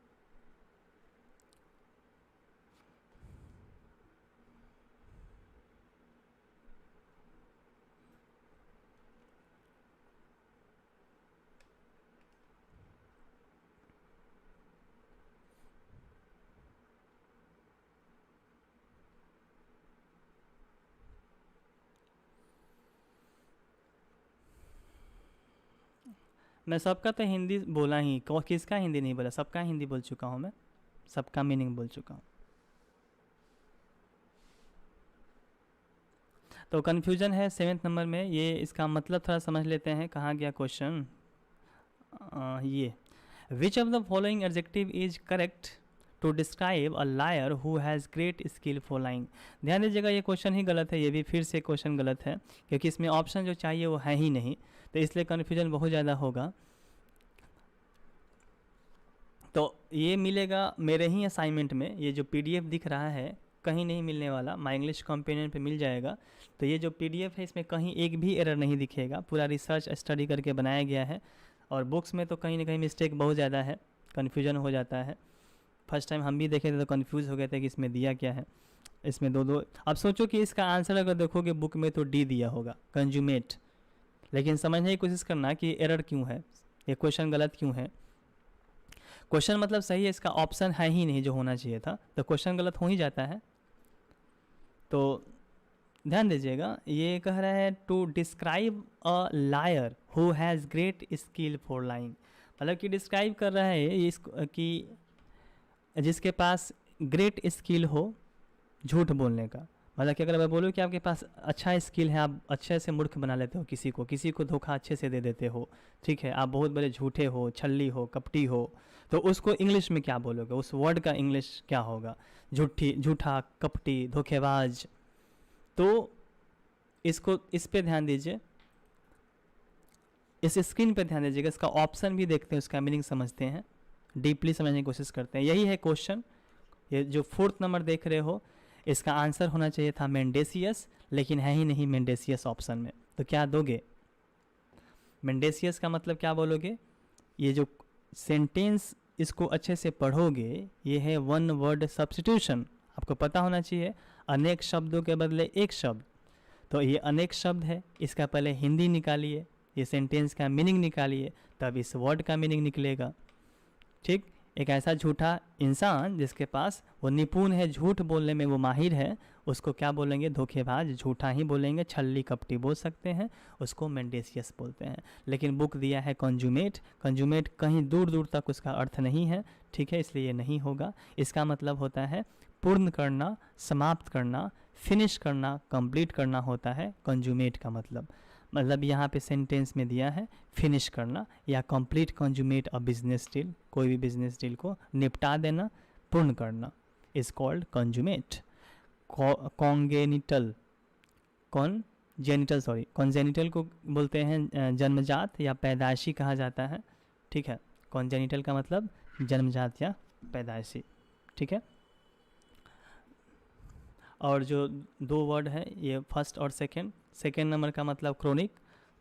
मैं सबका तो हिंदी बोला ही, किसका हिंदी नहीं बोला, सबका हिंदी बोल चुका हूँ मैं, सबका मीनिंग बोल चुका हूँ। तो कन्फ्यूजन है 7 नंबर में, ये इसका मतलब थोड़ा समझ लेते हैं। कहाँ गया क्वेश्चन? ये which of the following adjective is correct to describe a liar who has great skill for lying. ध्यान दीजिएगा, ये क्वेश्चन ही गलत है, ये भी फिर से क्वेश्चन गलत है, क्योंकि इसमें ऑप्शन जो चाहिए वो है ही नहीं, तो इसलिए कन्फ्यूजन बहुत ज़्यादा होगा। तो ये मिलेगा मेरे ही असाइनमेंट में, ये जो पीडीएफ दिख रहा है कहीं नहीं मिलने वाला, माई इंग्लिश कंपेनियन पे मिल जाएगा। तो ये जो पीडीएफ है इसमें कहीं एक भी एरर नहीं दिखेगा, पूरा रिसर्च स्टडी करके बनाया गया है। और बुक्स में तो कहीं ना कहीं मिस्टेक बहुत ज़्यादा है, कन्फ्यूजन हो जाता है। फर्स्ट टाइम हम भी देखे थे तो कन्फ्यूज़ हो गए थे कि इसमें दिया क्या है। इसमें दो अब सोचो कि इसका आंसर अगर देखोगे बुक में तो डी दिया होगा, कंज्यूमेट, लेकिन समझने की कोशिश करना कि एरर क्यों है, ये क्वेश्चन गलत क्यों है। क्वेश्चन मतलब सही है, इसका ऑप्शन है ही नहीं जो होना चाहिए था, तो क्वेश्चन गलत हो ही जाता है। तो ध्यान दीजिएगा, ये कह रहा है to describe a liar who has great skill for lying, मतलब कि डिस्क्राइब कर रहा है इसको कि जिसके पास ग्रेट स्किल हो झूठ बोलने का। मतलब कि अगर मैं बोलूँ कि आपके पास अच्छा स्किल है, आप अच्छे से मूर्ख बना लेते हो किसी को धोखा अच्छे से दे देते हो, ठीक है, आप बहुत बड़े झूठे हो, छल्ली हो, कपटी हो, तो उसको इंग्लिश में क्या बोलोगे? उस वर्ड का इंग्लिश क्या होगा? झूठा, कपटी, धोखेबाज। तो इसको इस पे ध्यान दीजिए, इस स्क्रीन पे ध्यान दीजिएगा, इसका ऑप्शन भी देखते हैं, उसका मीनिंग समझते हैं, डीपली समझने की कोशिश करते हैं। यही है क्वेश्चन, ये जो 4th नंबर देख रहे हो, इसका आंसर होना चाहिए था मेंडेसियस, लेकिन है ही नहीं मेंडेसियस ऑप्शन में, तो क्या दोगे? मेंडेसियस का मतलब क्या बोलोगे, ये जो सेंटेंस इसको अच्छे से पढ़ोगे, ये है वन वर्ड सब्स्टिट्यूशन। आपको पता होना चाहिए अनेक शब्दों के बदले एक शब्द, तो ये अनेक शब्द है, इसका पहले हिंदी निकालिए, ये सेंटेंस का मीनिंग निकालिए, तब इस वर्ड का मीनिंग निकलेगा। ठीक, एक ऐसा झूठा इंसान जिसके पास वो निपुण है, झूठ बोलने में वो माहिर है, उसको क्या बोलेंगे, धोखेबाज, झूठा ही बोलेंगे, छल्ली कपटी बोल सकते हैं, उसको मेंडेसियस बोलते हैं। लेकिन बुक दिया है कंजुमेट, कंजुमेट कहीं दूर दूर तक उसका अर्थ नहीं है, ठीक है, इसलिए ये नहीं होगा। इसका मतलब होता है पूर्ण करना, समाप्त करना, फिनिश करना, कंप्लीट करना होता है कंजुमेट का मतलब यहाँ पे सेंटेंस में दिया है फिनिश करना या कंप्लीट कंजुमेट अ बिजनेस डील, कोई भी बिजनेस डील को निपटा देना, पूर्ण करना, इज कॉल्ड कंजुमेट। कॉन्गेनिटल, कॉन्जेनिटल को बोलते हैं जन्मजात या पैदाइशी कहा जाता है, ठीक है। कॉन्जेनिटल का मतलब जन्मजात या पैदाइशी, ठीक है। और जो दो वर्ड है ये फर्स्ट और सेकेंड नंबर का मतलब chronic,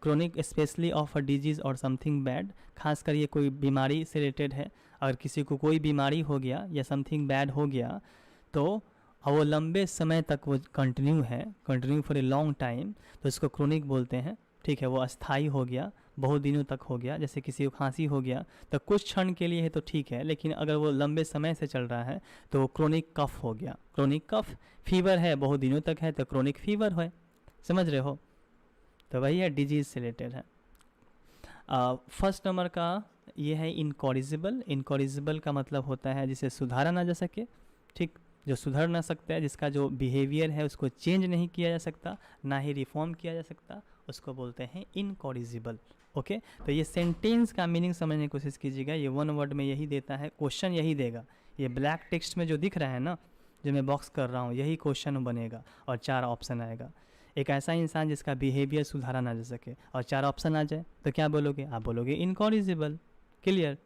chronic specially of a disease और समथिंग बैड, खासकर ये कोई बीमारी से रिलेटेड है। अगर किसी को कोई बीमारी हो गया या समथिंग बैड हो गया तो वो लंबे समय तक वो continue for a long time, तो इसको क्रोनिक बोलते हैं, ठीक है। वो अस्थाई हो गया, बहुत दिनों तक हो गया, जैसे किसी को खांसी हो गया तो कुछ क्षण के लिए है तो ठीक है, लेकिन अगर वो लंबे समय से चल रहा है तो वो क्रोनिक कफ हो गया। क्रोनिक कफ, फीवर है बहुत दिनों तक है तो क्रोनिक फीवर है, समझ रहे हो, तो वही है, डिजीज से रिलेटेड है। फर्स्ट नंबर का ये है इनकॉरिजिबल, इनकॉरिजिबल का मतलब होता है जिसे सुधारा ना जा सके, ठीक, जो सुधर ना सकता है, जिसका जो बिहेवियर है उसको चेंज नहीं किया जा सकता, ना ही रिफॉर्म किया जा सकता, उसको बोलते हैं इनकॉरिजिबल। ओके, तो ये सेंटेंस का मीनिंग समझने की कोशिश कीजिएगा, ये वन वर्ड में यही देता है, क्वेश्चन यही देगा, ये ब्लैक टेक्स्ट में जो दिख रहा है ना, जो मैं बॉक्स कर रहा हूँ, यही क्वेश्चन बनेगा और 4 ऑप्शन आएगा। एक ऐसा इंसान जिसका बिहेवियर सुधारा ना जा सके और 4 ऑप्शन आ जाए तो क्या बोलोगे, आप बोलोगे इनकॉरिजिबल। Clear,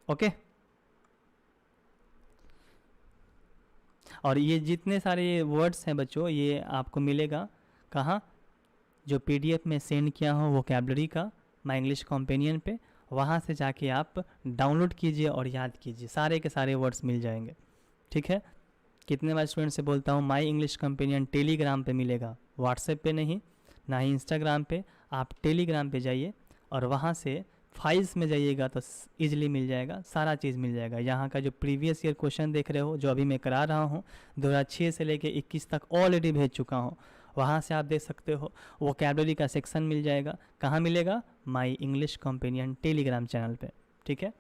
okay. और ये जितने सारे वर्ड्स हैं बच्चों, ये आपको मिलेगा कहाँ, जो पीडीएफ में सेंड किया हो वोकैबुलरी का माई इंग्लिश कंपेनियन पे, वहाँ से जाके आप डाउनलोड कीजिए और याद कीजिए, सारे के सारे वर्ड्स मिल जाएंगे, ठीक है। कितने बार स्टूडेंट से बोलता हूँ माई इंग्लिश कंपेनियन टेलीग्राम पे मिलेगा, व्हाट्सएप पे नहीं, ना ही इंस्टाग्राम पे, आप टेलीग्राम पे जाइए और वहाँ से फाइल्स में जाइएगा तो ईजिली मिल जाएगा, सारा चीज़ मिल जाएगा। यहाँ का जो प्रीवियस ईयर क्वेश्चन देख रहे हो, जो अभी मैं करा रहा हूँ 2006 से लेके 21 तक ऑलरेडी भेज चुका हूँ, वहाँ से आप देख सकते हो। वोकैबुलरी का सेक्शन मिल जाएगा, कहाँ मिलेगा, my English companion Telegram channel पे, ठीक है।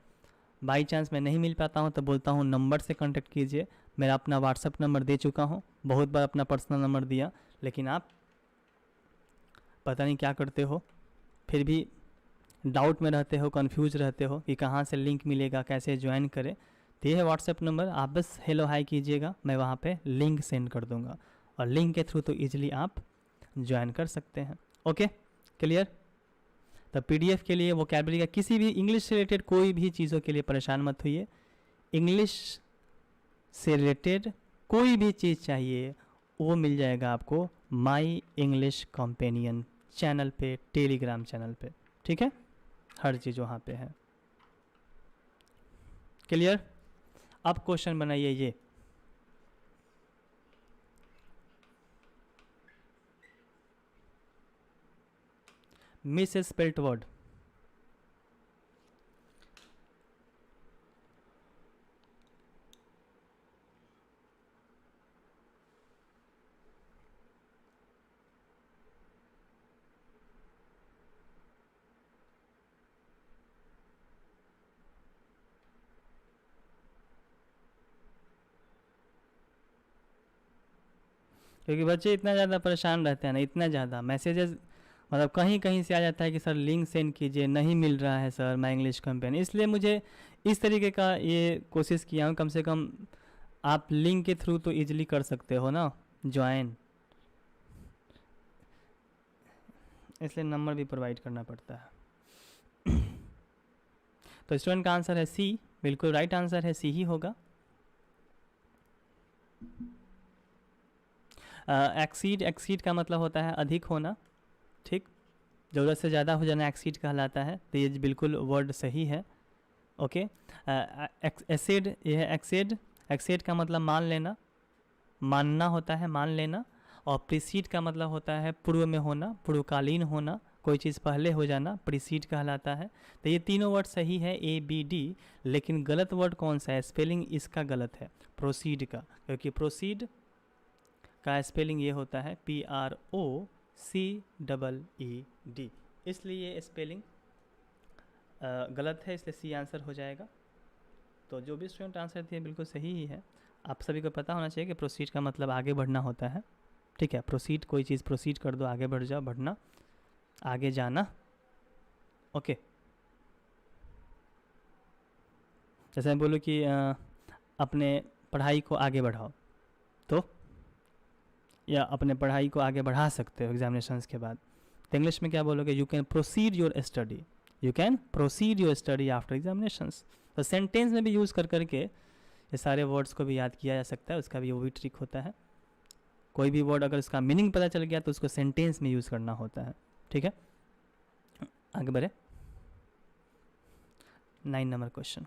बाई चांस मैं नहीं मिल पाता हूँ तो बोलता हूँ नंबर से कांटेक्ट कीजिए, मेरा अपना व्हाट्सअप नंबर दे चुका हूँ, बहुत बार अपना पर्सनल नंबर दिया, लेकिन आप पता नहीं क्या करते हो, फिर भी डाउट में रहते हो, कंफ्यूज रहते हो कि कहाँ से लिंक मिलेगा, कैसे ज्वाइन करें। तो ये है व्हाट्सएप नंबर, आप बस हेलो हाई कीजिएगा, मैं वहाँ पे लिंक सेंड कर दूँगा और लिंक के थ्रू तो ईजिली आप ज्वाइन कर सकते हैं। Okay, clear. तो पीडीएफ के लिए वोकैबुलरी का किसी भी इंग्लिश से रिलेटेड कोई भी चीज़ों के लिए परेशान मत होइए, इंग्लिश से रिलेटेड कोई भी चीज़ चाहिए वो मिल जाएगा आपको माई इंग्लिश कंपेनियन चैनल पे, टेलीग्राम चैनल पे, ठीक है, हर चीज़ वहाँ पे है। क्लियर। अब क्वेश्चन बनाइए ये, मिस स्पेल्ट वर्ड, क्योंकि बच्चे इतना ज़्यादा परेशान रहते हैं ना, इतना ज़्यादा मैसेजेस मतलब कहीं कहीं से आ जाता है कि सर लिंक सेंड कीजिए, नहीं मिल रहा है सर माई इंग्लिश कंपेनी, इसलिए मुझे इस तरीके का ये कोशिश किया हूँ, कम से कम आप लिंक के थ्रू तो ईजिली कर सकते हो ना ज्वाइन, इसलिए नंबर भी प्रोवाइड करना पड़ता है। तो स्टूडेंट का आंसर है सी, बिल्कुल राइट आंसर है सी ही होगा। एक्सीड, एक्सीड का मतलब होता है अधिक होना, ठीक, ज़रूरत से ज़्यादा हो जाना एक्सीड कहलाता है, तो ये बिल्कुल वर्ड सही है। ओके, एसिड, ये है एक्सेड। एक्सेड का मतलब मान लेना, मानना होता है, मान लेना। और प्रीसीड का मतलब होता है पूर्व में होना, पूर्वकालीन होना, कोई चीज़ पहले हो जाना, प्रीसीड कहलाता है। तो ये तीनों वर्ड सही है, ए बी डी। लेकिन गलत वर्ड कौन सा है, स्पेलिंग इसका गलत है, प्रोसीड का, क्योंकि प्रोसीड का स्पेलिंग ये होता है PROCEED, इसलिए स्पेलिंग गलत है, इसलिए सी आंसर हो जाएगा। तो जो भी स्टूडेंट आंसर दिए बिल्कुल सही ही है। आप सभी को पता होना चाहिए कि प्रोसीड का मतलब आगे बढ़ना होता है। ठीक है, प्रोसीड, कोई चीज़ प्रोसीड कर दो, आगे बढ़ जाओ, बढ़ना, आगे जाना। ओके, जैसे मैं बोलूँ कि अपने पढ़ाई को आगे बढ़ाओ, तो या अपने पढ़ाई को आगे बढ़ा सकते हो एग्जामिनेशंस के बाद, तो इंग्लिश में क्या बोलोगे, you can proceed your study, you can proceed your study after examinations. तो सेंटेंस में भी यूज़ कर करके ये सारे वर्ड्स को भी याद किया जा सकता है, उसका भी वो भी ट्रिक होता है। कोई भी वर्ड अगर उसका मीनिंग पता चल गया तो उसको सेंटेंस में यूज़ करना होता है। ठीक है, आगे बढ़े। 9 नंबर क्वेश्चन।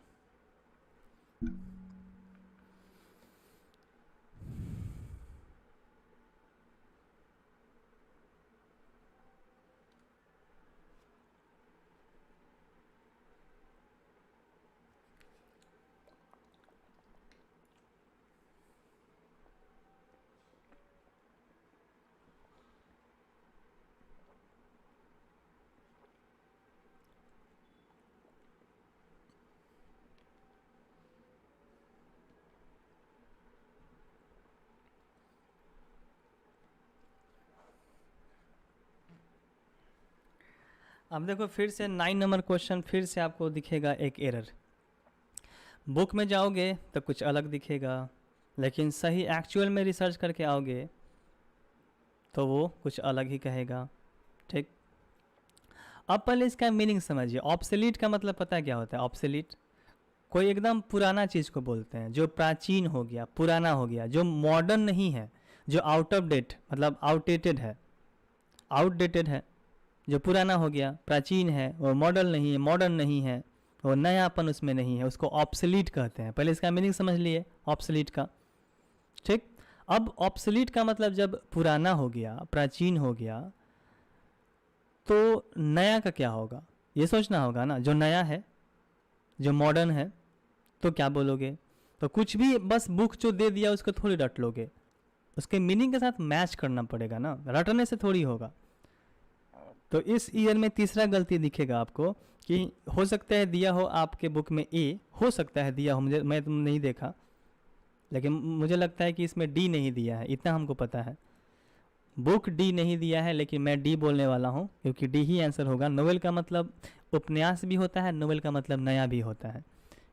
अब देखो फिर से 9 नंबर क्वेश्चन, फिर से आपको दिखेगा एक एरर। बुक में जाओगे तो कुछ अलग दिखेगा, लेकिन सही एक्चुअल में रिसर्च करके आओगे तो वो कुछ अलग ही कहेगा। ठीक, अब पहले इसका मीनिंग समझिए। ऑब्सोलीट का मतलब पता है क्या होता है? ऑब्सोलीट कोई एकदम पुराना चीज़ को बोलते हैं, जो प्राचीन हो गया, पुराना हो गया, जो मॉडर्न नहीं है, जो आउट ऑफ डेट मतलब आउटडेटेड है, आउटडेटेड है, जो पुराना हो गया, प्राचीन है, वो मॉडल नहीं है, मॉडर्न नहीं है, वो नयापन उसमें नहीं है, उसको ऑब्सोलीट कहते हैं। पहले इसका मीनिंग समझ लिए ऑब्सोलीट का। ठीक, अब ऑब्सोलीट का मतलब जब पुराना हो गया, प्राचीन हो गया, तो नया का क्या होगा ये सोचना होगा ना। जो नया है, जो मॉडर्न है, तो क्या बोलोगे? तो कुछ भी बस बुक जो दे दिया उसको थोड़ी रट लोगे, उसके मीनिंग के साथ मैच करना पड़ेगा ना, रटने से थोड़ी होगा। तो इस ईयर में तीसरा गलती दिखेगा आपको कि हो सकता है दिया हो आपके बुक में ए, हो सकता है दिया हो, मुझे मैं तुम नहीं देखा, लेकिन मुझे लगता है कि इसमें डी नहीं दिया है, इतना हमको पता है। बुक डी नहीं दिया है, लेकिन मैं डी बोलने वाला हूँ क्योंकि डी ही आंसर होगा। नोवेल का मतलब उपन्यास भी होता है, नोवेल का मतलब नया भी होता है।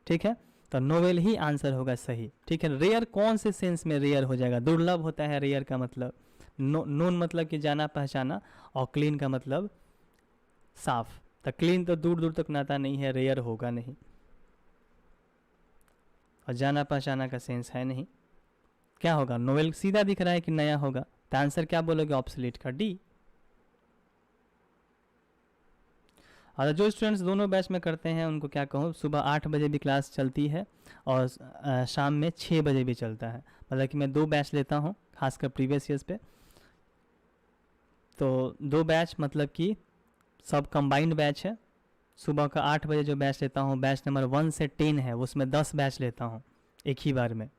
ठीक है, तो नोवेल ही आंसर होगा सही। ठीक है, रेयर कौन से सेंस में रेयर हो जाएगा? दुर्लभ होता है रेयर का मतलब। नोन मतलब कि जाना पहचाना, और क्लीन का मतलब साफ। तो क्लीन तो दूर दूर तक नाता नहीं है, रेयर होगा नहीं, और जाना पहचाना का सेंस है नहीं। क्या होगा? नोवेल सीधा दिख रहा है कि नया होगा, तो आंसर क्या बोलोगे? ऑब्सोलीट का डी। और जो स्टूडेंट्स दोनों बैच में करते हैं उनको क्या कहूँ, सुबह 8 बजे भी क्लास चलती है और शाम में 6 बजे भी चलता है। मतलब कि मैं 2 बैच लेता हूँ, खासकर प्रीवियस ईयर्स पे। तो 2 बैच मतलब कि सब कंबाइंड बैच है। सुबह का 8 बजे जो बैच लेता हूँ, बैच नंबर 1 से 10 है, उसमें 10 बैच लेता हूँ एक ही बार में,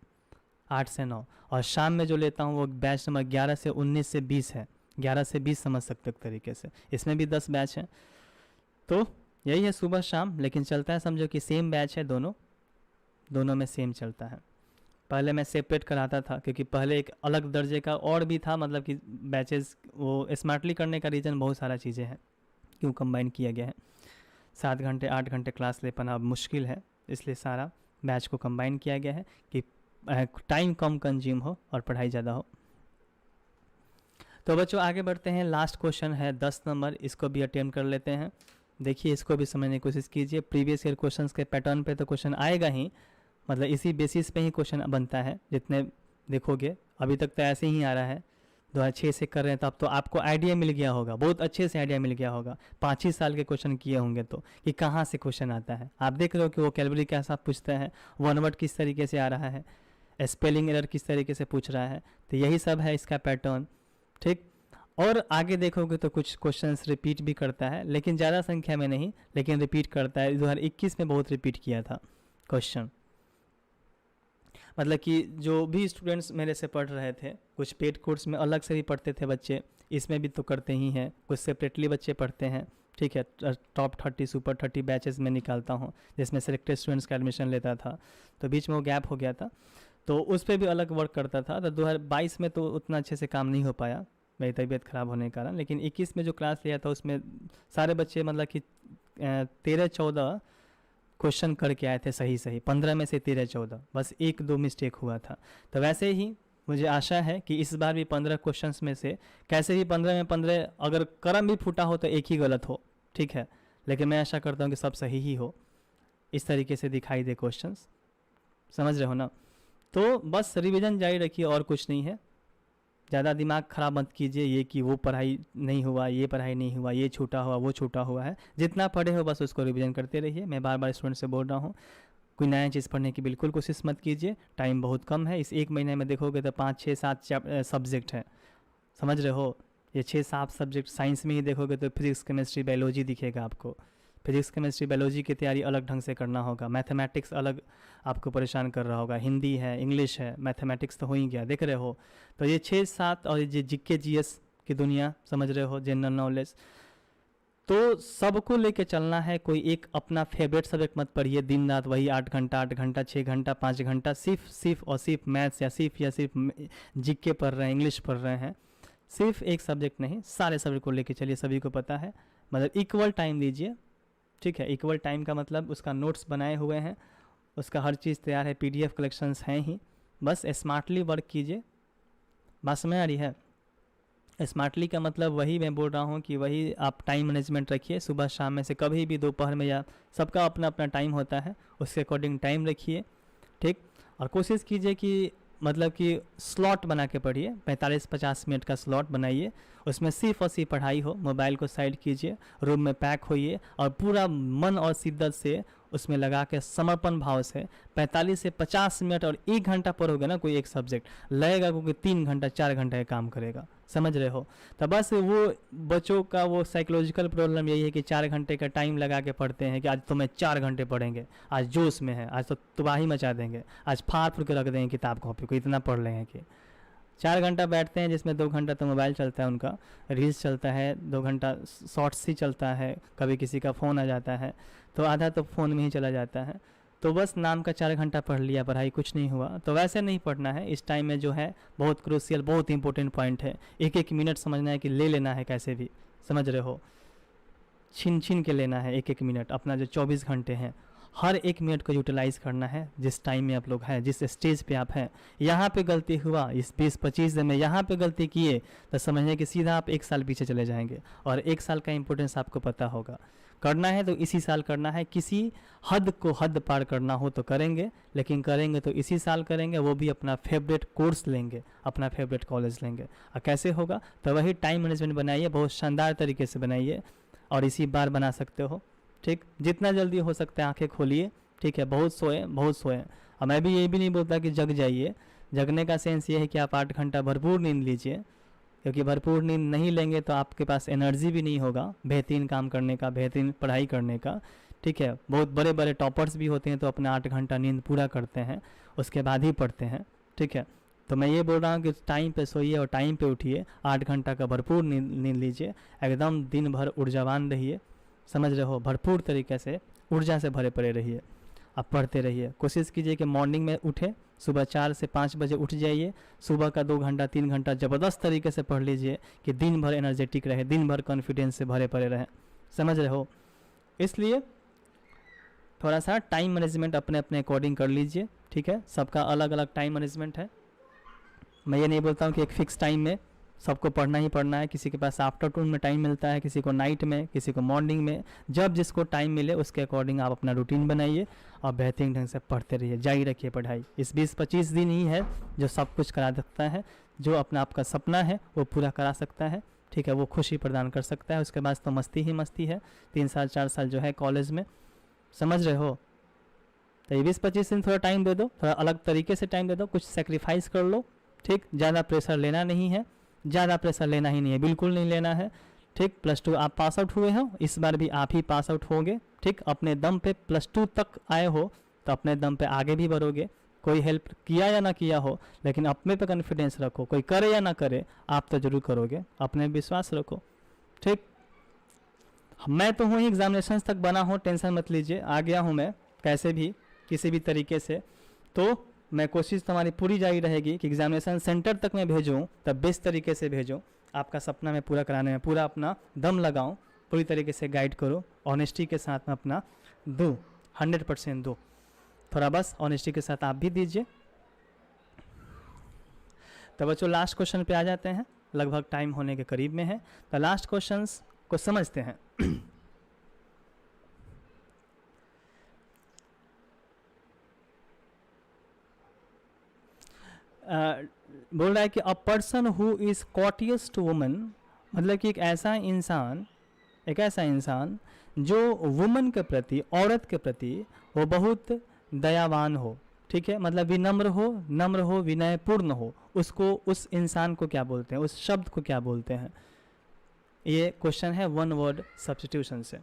8 से 9। और शाम में जो लेता हूँ वो बैच नंबर 11 से 19 से 20 है, 11 से 20 समझ सकते हो तरीके से, इसमें भी 10 बैच हैं। तो यही है सुबह शाम, लेकिन चलता है समझो कि सेम बैच है, दोनों में सेम चलता है। पहले मैं सेपरेट कराता था क्योंकि पहले एक अलग दर्जे का और भी था, मतलब कि बैचेस वो स्मार्टली करने का रीज़न बहुत सारा चीज़ें हैं क्यों कंबाइन किया गया है। 7 घंटे 8 घंटे क्लास ले पाना अब मुश्किल है, इसलिए सारा बैच को कंबाइन किया गया है कि टाइम कम कंज्यूम हो और पढ़ाई ज़्यादा हो। तो बच्चों आगे बढ़ते हैं। लास्ट क्वेश्चन है 10 नंबर, इसको भी अटेम्प्ट कर लेते हैं। देखिए इसको भी समझने की कोशिश कीजिए। प्रीवियस ईयर क्वेश्चंस के पैटर्न पे तो क्वेश्चन आएगा ही, मतलब इसी बेसिस पे ही क्वेश्चन बनता है। जितने देखोगे अभी तक तो ऐसे ही आ रहा है, 2006 से कर रहे हैं तो अब तो आपको आइडिया मिल गया होगा, बहुत अच्छे से आइडिया मिल गया होगा 5 ही साल के क्वेश्चन किए होंगे तो, कि कहाँ से क्वेश्चन आता है। आप देख रहे हो कि वो कैलबरी कैसा पूछता है, वन वर्ड किस तरीके से आ रहा है, स्पेलिंग एरर किस तरीके से पूछ रहा है, तो यही सब है इसका पैटर्न। ठीक, और आगे देखोगे तो कुछ क्वेश्चंस रिपीट भी करता है, लेकिन ज़्यादा संख्या में नहीं, लेकिन रिपीट करता है। 2021 में बहुत रिपीट किया था क्वेश्चन। मतलब कि जो भी स्टूडेंट्स मेरे से पढ़ रहे थे, कुछ पेड कोर्स में अलग से भी पढ़ते थे बच्चे, इसमें भी तो करते ही हैं, कुछ सेपरेटली बच्चे पढ़ते हैं। ठीक है, टॉप 30 सुपर 30 बैचेस में निकालता हूँ, जिसमें सेलेक्टेड स्टूडेंट्स का एडमिशन लेता था, तो बीच में वो गैप हो गया था, तो उस पर भी अलग वर्क करता था। तो 2022 में तो उतना अच्छे से काम नहीं हो पाया मेरी तबीयत ख़राब होने के कारण, लेकिन 21 में जो क्लास लिया था उसमें सारे बच्चे मतलब कि 13-14 क्वेश्चन करके आए थे सही सही, 15 में से 13-14, बस 1-2 मिस्टेक हुआ था। तो वैसे ही मुझे आशा है कि इस बार भी 15 क्वेश्चंस में से कैसे भी 15 में 15, अगर करम भी फूटा हो तो एक ही गलत हो, ठीक है, लेकिन मैं आशा करता हूँ कि सब सही ही हो, इस तरीके से दिखाई दे क्वेश्चंस। समझ रहे हो ना? तो बस रिवीजन जारी रखिए, और कुछ नहीं है। ज़्यादा दिमाग ख़राब मत कीजिए ये कि वो पढ़ाई नहीं हुआ, ये पढ़ाई नहीं हुआ, ये छूटा हुआ, वो छूटा हुआ है। जितना पढ़े हो बस उसको रिवीजन करते रहिए। मैं बार बार स्टूडेंट से बोल रहा हूँ, कोई नया चीज़ पढ़ने की बिल्कुल कोशिश मत कीजिए, टाइम बहुत कम है। इस एक महीने में देखोगे तो 5, 6, 7 सब्जेक्ट हैं, समझ रहे हो? ये 6-7 सब्जेक्ट, साइंस में ही देखोगे तो फिजिक्स केमिस्ट्री बायोलॉजी दिखेगा आपको। फिजिक्स केमिस्ट्री बायोलॉजी की तैयारी अलग ढंग से करना होगा, मैथमेटिक्स अलग आपको परेशान कर रहा होगा, हिंदी है, इंग्लिश है, मैथमेटिक्स तो हो ही गया, देख रहे हो? तो ये 6-7 और ये जीके जीएस की दुनिया, समझ रहे हो, जनरल नॉलेज, तो सबको लेके चलना है। कोई एक अपना फेवरेट सब्जेक्ट मत पढ़िए दिन रात वही 8 घंटा 6 घंटा 5 घंटा सिर्फ और सिर्फ मैथ्स या सिर्फ जीके पढ़ रहे हैं, इंग्लिश पढ़ रहे हैं। सिर्फ एक सब्जेक्ट नहीं, सारे सब्जेक्ट को लेके चलिए, सभी को पता है। मतलब इक्वल टाइम दीजिए, ठीक है। इक्वल टाइम का मतलब उसका नोट्स बनाए हुए हैं, उसका हर चीज़ तैयार है, PDF कलेक्शंस हैं ही, बस स्मार्टली वर्क कीजिए। बात समझ आ रही है? स्मार्टली का मतलब वही मैं बोल रहा हूँ कि वही आप टाइम मैनेजमेंट रखिए, सुबह शाम में से कभी भी, दोपहर में, या सबका अपना अपना टाइम होता है, उसके अकॉर्डिंग टाइम रखिए, ठीक। और कोशिश कीजिए कि मतलब कि स्लॉट बना के पढ़िए, 45-50 मिनट का स्लॉट बनाइए, उसमें सिर्फ और सिर्फ पढ़ाई हो। मोबाइल को साइड कीजिए, रूम में पैक होइए और पूरा मन और शिद्दत से उसमें लगा के समर्पण भाव से 45 से 50 मिनट और 1 घंटा पढ़ोगे ना कोई एक सब्जेक्ट, लगेगा क्योंकि 3 घंटा 4 घंटे का काम करेगा, समझ रहे हो? तो बस वो बच्चों का वो साइकोलॉजिकल प्रॉब्लम यही है कि 4 घंटे का टाइम लगा के पढ़ते हैं कि आज तो मैं 4 घंटे पढ़ेंगे, आज जोश में है, आज तो तबाही मचा देंगे, आज फाड़ फूड़ के रख देंगे किताब कॉपी को, इतना पढ़ लेंगे कि 4 घंटा बैठते हैं, जिसमें 2 घंटा तो मोबाइल चलता है, उनका रील्स चलता है, 2 घंटा शॉर्ट्स ही चलता है, कभी किसी का फ़ोन आ जाता है तो आधा तो फ़ोन में ही चला जाता है। तो बस नाम का 4 घंटा पढ़ लिया, पढ़ाई कुछ नहीं हुआ। तो वैसे नहीं पढ़ना है। इस टाइम में जो है बहुत क्रूशियल, बहुत इंपॉर्टेंट पॉइंट है, एक एक मिनट समझना है कि ले लेना है कैसे भी, समझ रहे हो? छीन छीन के लेना है एक एक मिनट। अपना जो 24 घंटे हैं, हर एक मिनट को यूटिलाइज़ करना है। जिस टाइम में आप लोग हैं, जिस स्टेज पे आप हैं, यहाँ पे गलती हुआ, इस 20-25 दिन में यहाँ पे गलती किए, तो समझिए कि सीधा आप 1 साल पीछे चले जाएंगे। और 1 साल का इंपॉर्टेंस आपको पता होगा। करना है तो इसी साल करना है, किसी हद को हद पार करना हो तो करेंगे, लेकिन करेंगे तो इसी साल करेंगे, वो भी अपना फेवरेट कोर्स लेंगे, अपना फेवरेट कॉलेज लेंगे। और कैसे होगा? तो वही टाइम मैनेजमेंट बनाइए, बहुत शानदार तरीके से बनाइए, और इसी बार बना सकते हो, ठीक। जितना जल्दी हो सकता है आंखें खोलिए, ठीक है। बहुत सोए, बहुत सोए। और मैं भी ये भी नहीं बोलता कि जग जाइए, जगने का सेंस ये है कि आप 8 घंटा भरपूर नींद लीजिए, क्योंकि भरपूर नींद नहीं लेंगे तो आपके पास एनर्जी भी नहीं होगा बेहतरीन काम करने का, बेहतरीन पढ़ाई करने का, ठीक है। बहुत बड़े बड़े टॉपर्स भी होते हैं तो अपना 8 घंटा नींद पूरा करते हैं, उसके बाद ही पढ़ते हैं, ठीक है। तो मैं ये बोल रहा हूँ कि टाइम पे सोइए और टाइम पे उठिए, 8 घंटा का भरपूर नींद लीजिए, एकदम दिन भर ऊर्जावान रहिए, समझ रहे हो? भरपूर तरीके से ऊर्जा से भरे पड़े रहिए, आप पढ़ते रहिए। कोशिश कीजिए कि मॉर्निंग में उठे, सुबह 4 से 5 बजे उठ जाइए, सुबह का 2 घंटा 3 घंटा ज़बरदस्त तरीके से पढ़ लीजिए कि दिन भर एनर्जेटिक रहे, दिन भर कॉन्फिडेंस से भरे पड़े रहें, समझ रहे हो? इसलिए थोड़ा सा टाइम मैनेजमेंट अपने अपने अकॉर्डिंग कर लीजिए, ठीक है। सबका अलग अलग टाइम मैनेजमेंट है। मैं ये नहीं बोलता हूँ कि एक फ़िक्स टाइम में सबको पढ़ना ही पढ़ना है, किसी के पास आफ्टरनून में टाइम मिलता है, किसी को नाइट में, किसी को मॉर्निंग में, जब जिसको टाइम मिले उसके अकॉर्डिंग आप अपना रूटीन बनाइए और बेहतरीन ढंग से पढ़ते रहिए, जारी रखिए पढ़ाई। इस 20-25 दिन ही है जो सब कुछ करा सकता है, जो अपना आपका सपना है वो पूरा करा सकता है, ठीक है, वो खुशी प्रदान कर सकता है। उसके बाद तो मस्ती ही मस्ती है, 3 साल 4 साल जो है कॉलेज में, समझ रहे हो। तो ये 20-25 दिन थोड़ा टाइम दे दो, थोड़ा अलग तरीके से टाइम दे दो, कुछ सेक्रीफाइस कर लो, ठीक। ज़्यादा प्रेशर लेना नहीं है, ज़्यादा प्रेशर लेना ही नहीं है, बिल्कुल नहीं लेना है, ठीक। +2 आप पास आउट हुए हो, इस बार भी आप ही पास आउट होंगे, ठीक। अपने दम पे +2 तक आए हो तो अपने दम पे आगे भी बढ़ोगे। कोई हेल्प किया या ना किया हो, लेकिन अपने पे कॉन्फिडेंस रखो, कोई करे या ना करे आप तो जरूर करोगे, अपने विश्वास रखो, ठीक। मैं तो हूँ ही एग्जामिनेशन तक बना हूँ, टेंशन मत लीजिए, आ गया हूँ मैं कैसे भी किसी भी तरीके से। तो मैं कोशिश तुम्हारी पूरी जारी रहेगी कि एग्जामिनेशन सेंटर तक मैं भेजूँ तब बेस्ट तरीके से भेजूँ, आपका सपना मैं पूरा कराने में पूरा अपना दम लगाऊँ, पूरी तरीके से गाइड करो, ऑनेस्टी के साथ में अपना दूँ, 100% दूँ। थोड़ा बस ऑनेस्टी के साथ आप भी दीजिए। तो बच्चों लास्ट क्वेश्चन पे आ जाते हैं, लगभग टाइम होने के करीब में है, तो लास्ट क्वेश्चंस को समझते हैं। बोल रहा है कि a person who is cautious to woman, मतलब कि एक ऐसा इंसान जो वुमन के प्रति, औरत के प्रति वो बहुत दयावान हो, ठीक है, मतलब विनम्र हो, विनयपूर्ण हो, उसको, उस इंसान को क्या बोलते हैं, उस शब्द को क्या बोलते हैं। ये क्वेश्चन है 1 वर्ड सब्स्टिट्यूशन से।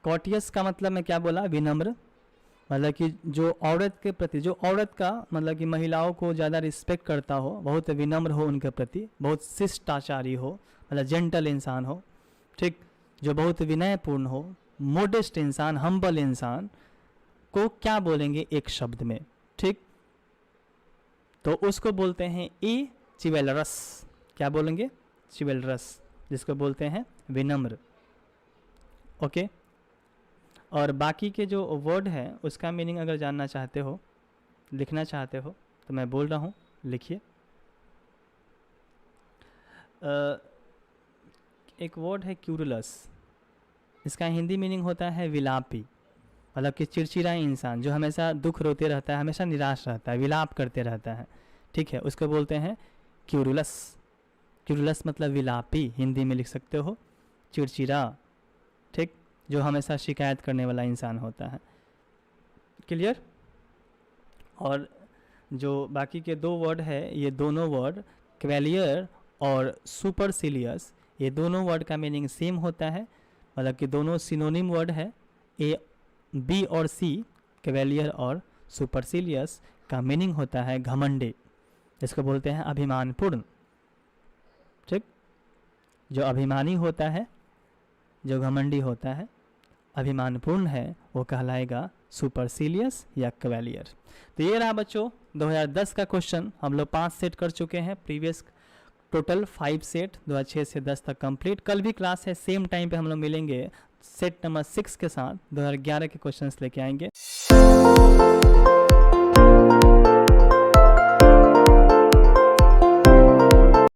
कॉटियस का मतलब मैं क्या बोला, विनम्र, मतलब कि जो औरत के प्रति, जो औरत का मतलब कि महिलाओं को ज़्यादा रिस्पेक्ट करता हो, बहुत विनम्र हो उनके प्रति, बहुत शिष्टाचारी हो, मतलब जेंटल इंसान हो, ठीक, जो बहुत विनयपूर्ण हो, मोडेस्ट इंसान, हम्बल इंसान को क्या बोलेंगे एक शब्द में, ठीक। तो उसको बोलते हैं ए चिवेलरस, क्या बोलेंगे, चिवेलरस, जिसको बोलते हैं विनम्र, ओके। और बाकी के जो वर्ड है उसका मीनिंग अगर जानना चाहते हो, लिखना चाहते हो, तो मैं बोल रहा हूँ, लिखिए। एक वर्ड है क्यूरुलस, इसका हिंदी मीनिंग होता है विलापी, मतलब कि चिड़चिड़ा इंसान जो हमेशा दुख रोते रहता है, हमेशा निराश रहता है, विलाप करते रहता है, ठीक है, उसको बोलते हैं क्यूरुलस। क्यूरुलस मतलब विलापी, हिंदी में लिख सकते हो चिड़चिड़ा, ठीक, जो हमेशा शिकायत करने वाला इंसान होता है, क्लियर। और जो बाकी के 2 वर्ड है, ये दोनों वर्ड क्वेलियर और सुपरसिलियस, ये दोनों वर्ड का मीनिंग सेम होता है, मतलब कि दोनों सिनोनिम वर्ड है, ए बी और सी, क्वेलियर और सुपरसिलियस का मीनिंग होता है घमंडी, इसको बोलते हैं अभिमानपूर्ण, ठीक। जो अभिमानी होता है, जो घमंडी होता है, अभिमानपूर्ण है, वो कहलाएगा सुपरसिलियस या क्वेलियर। तो ये रहा बच्चों 2010 का क्वेश्चन, हम लोग 5 सेट कर चुके हैं, प्रीवियस टोटल 5 सेट 2006 से 10 तक कंप्लीट। कल भी क्लास है, सेम टाइम पे हम लोग मिलेंगे सेट नंबर 6 के साथ, 2011 के क्वेश्चंस लेके आएंगे।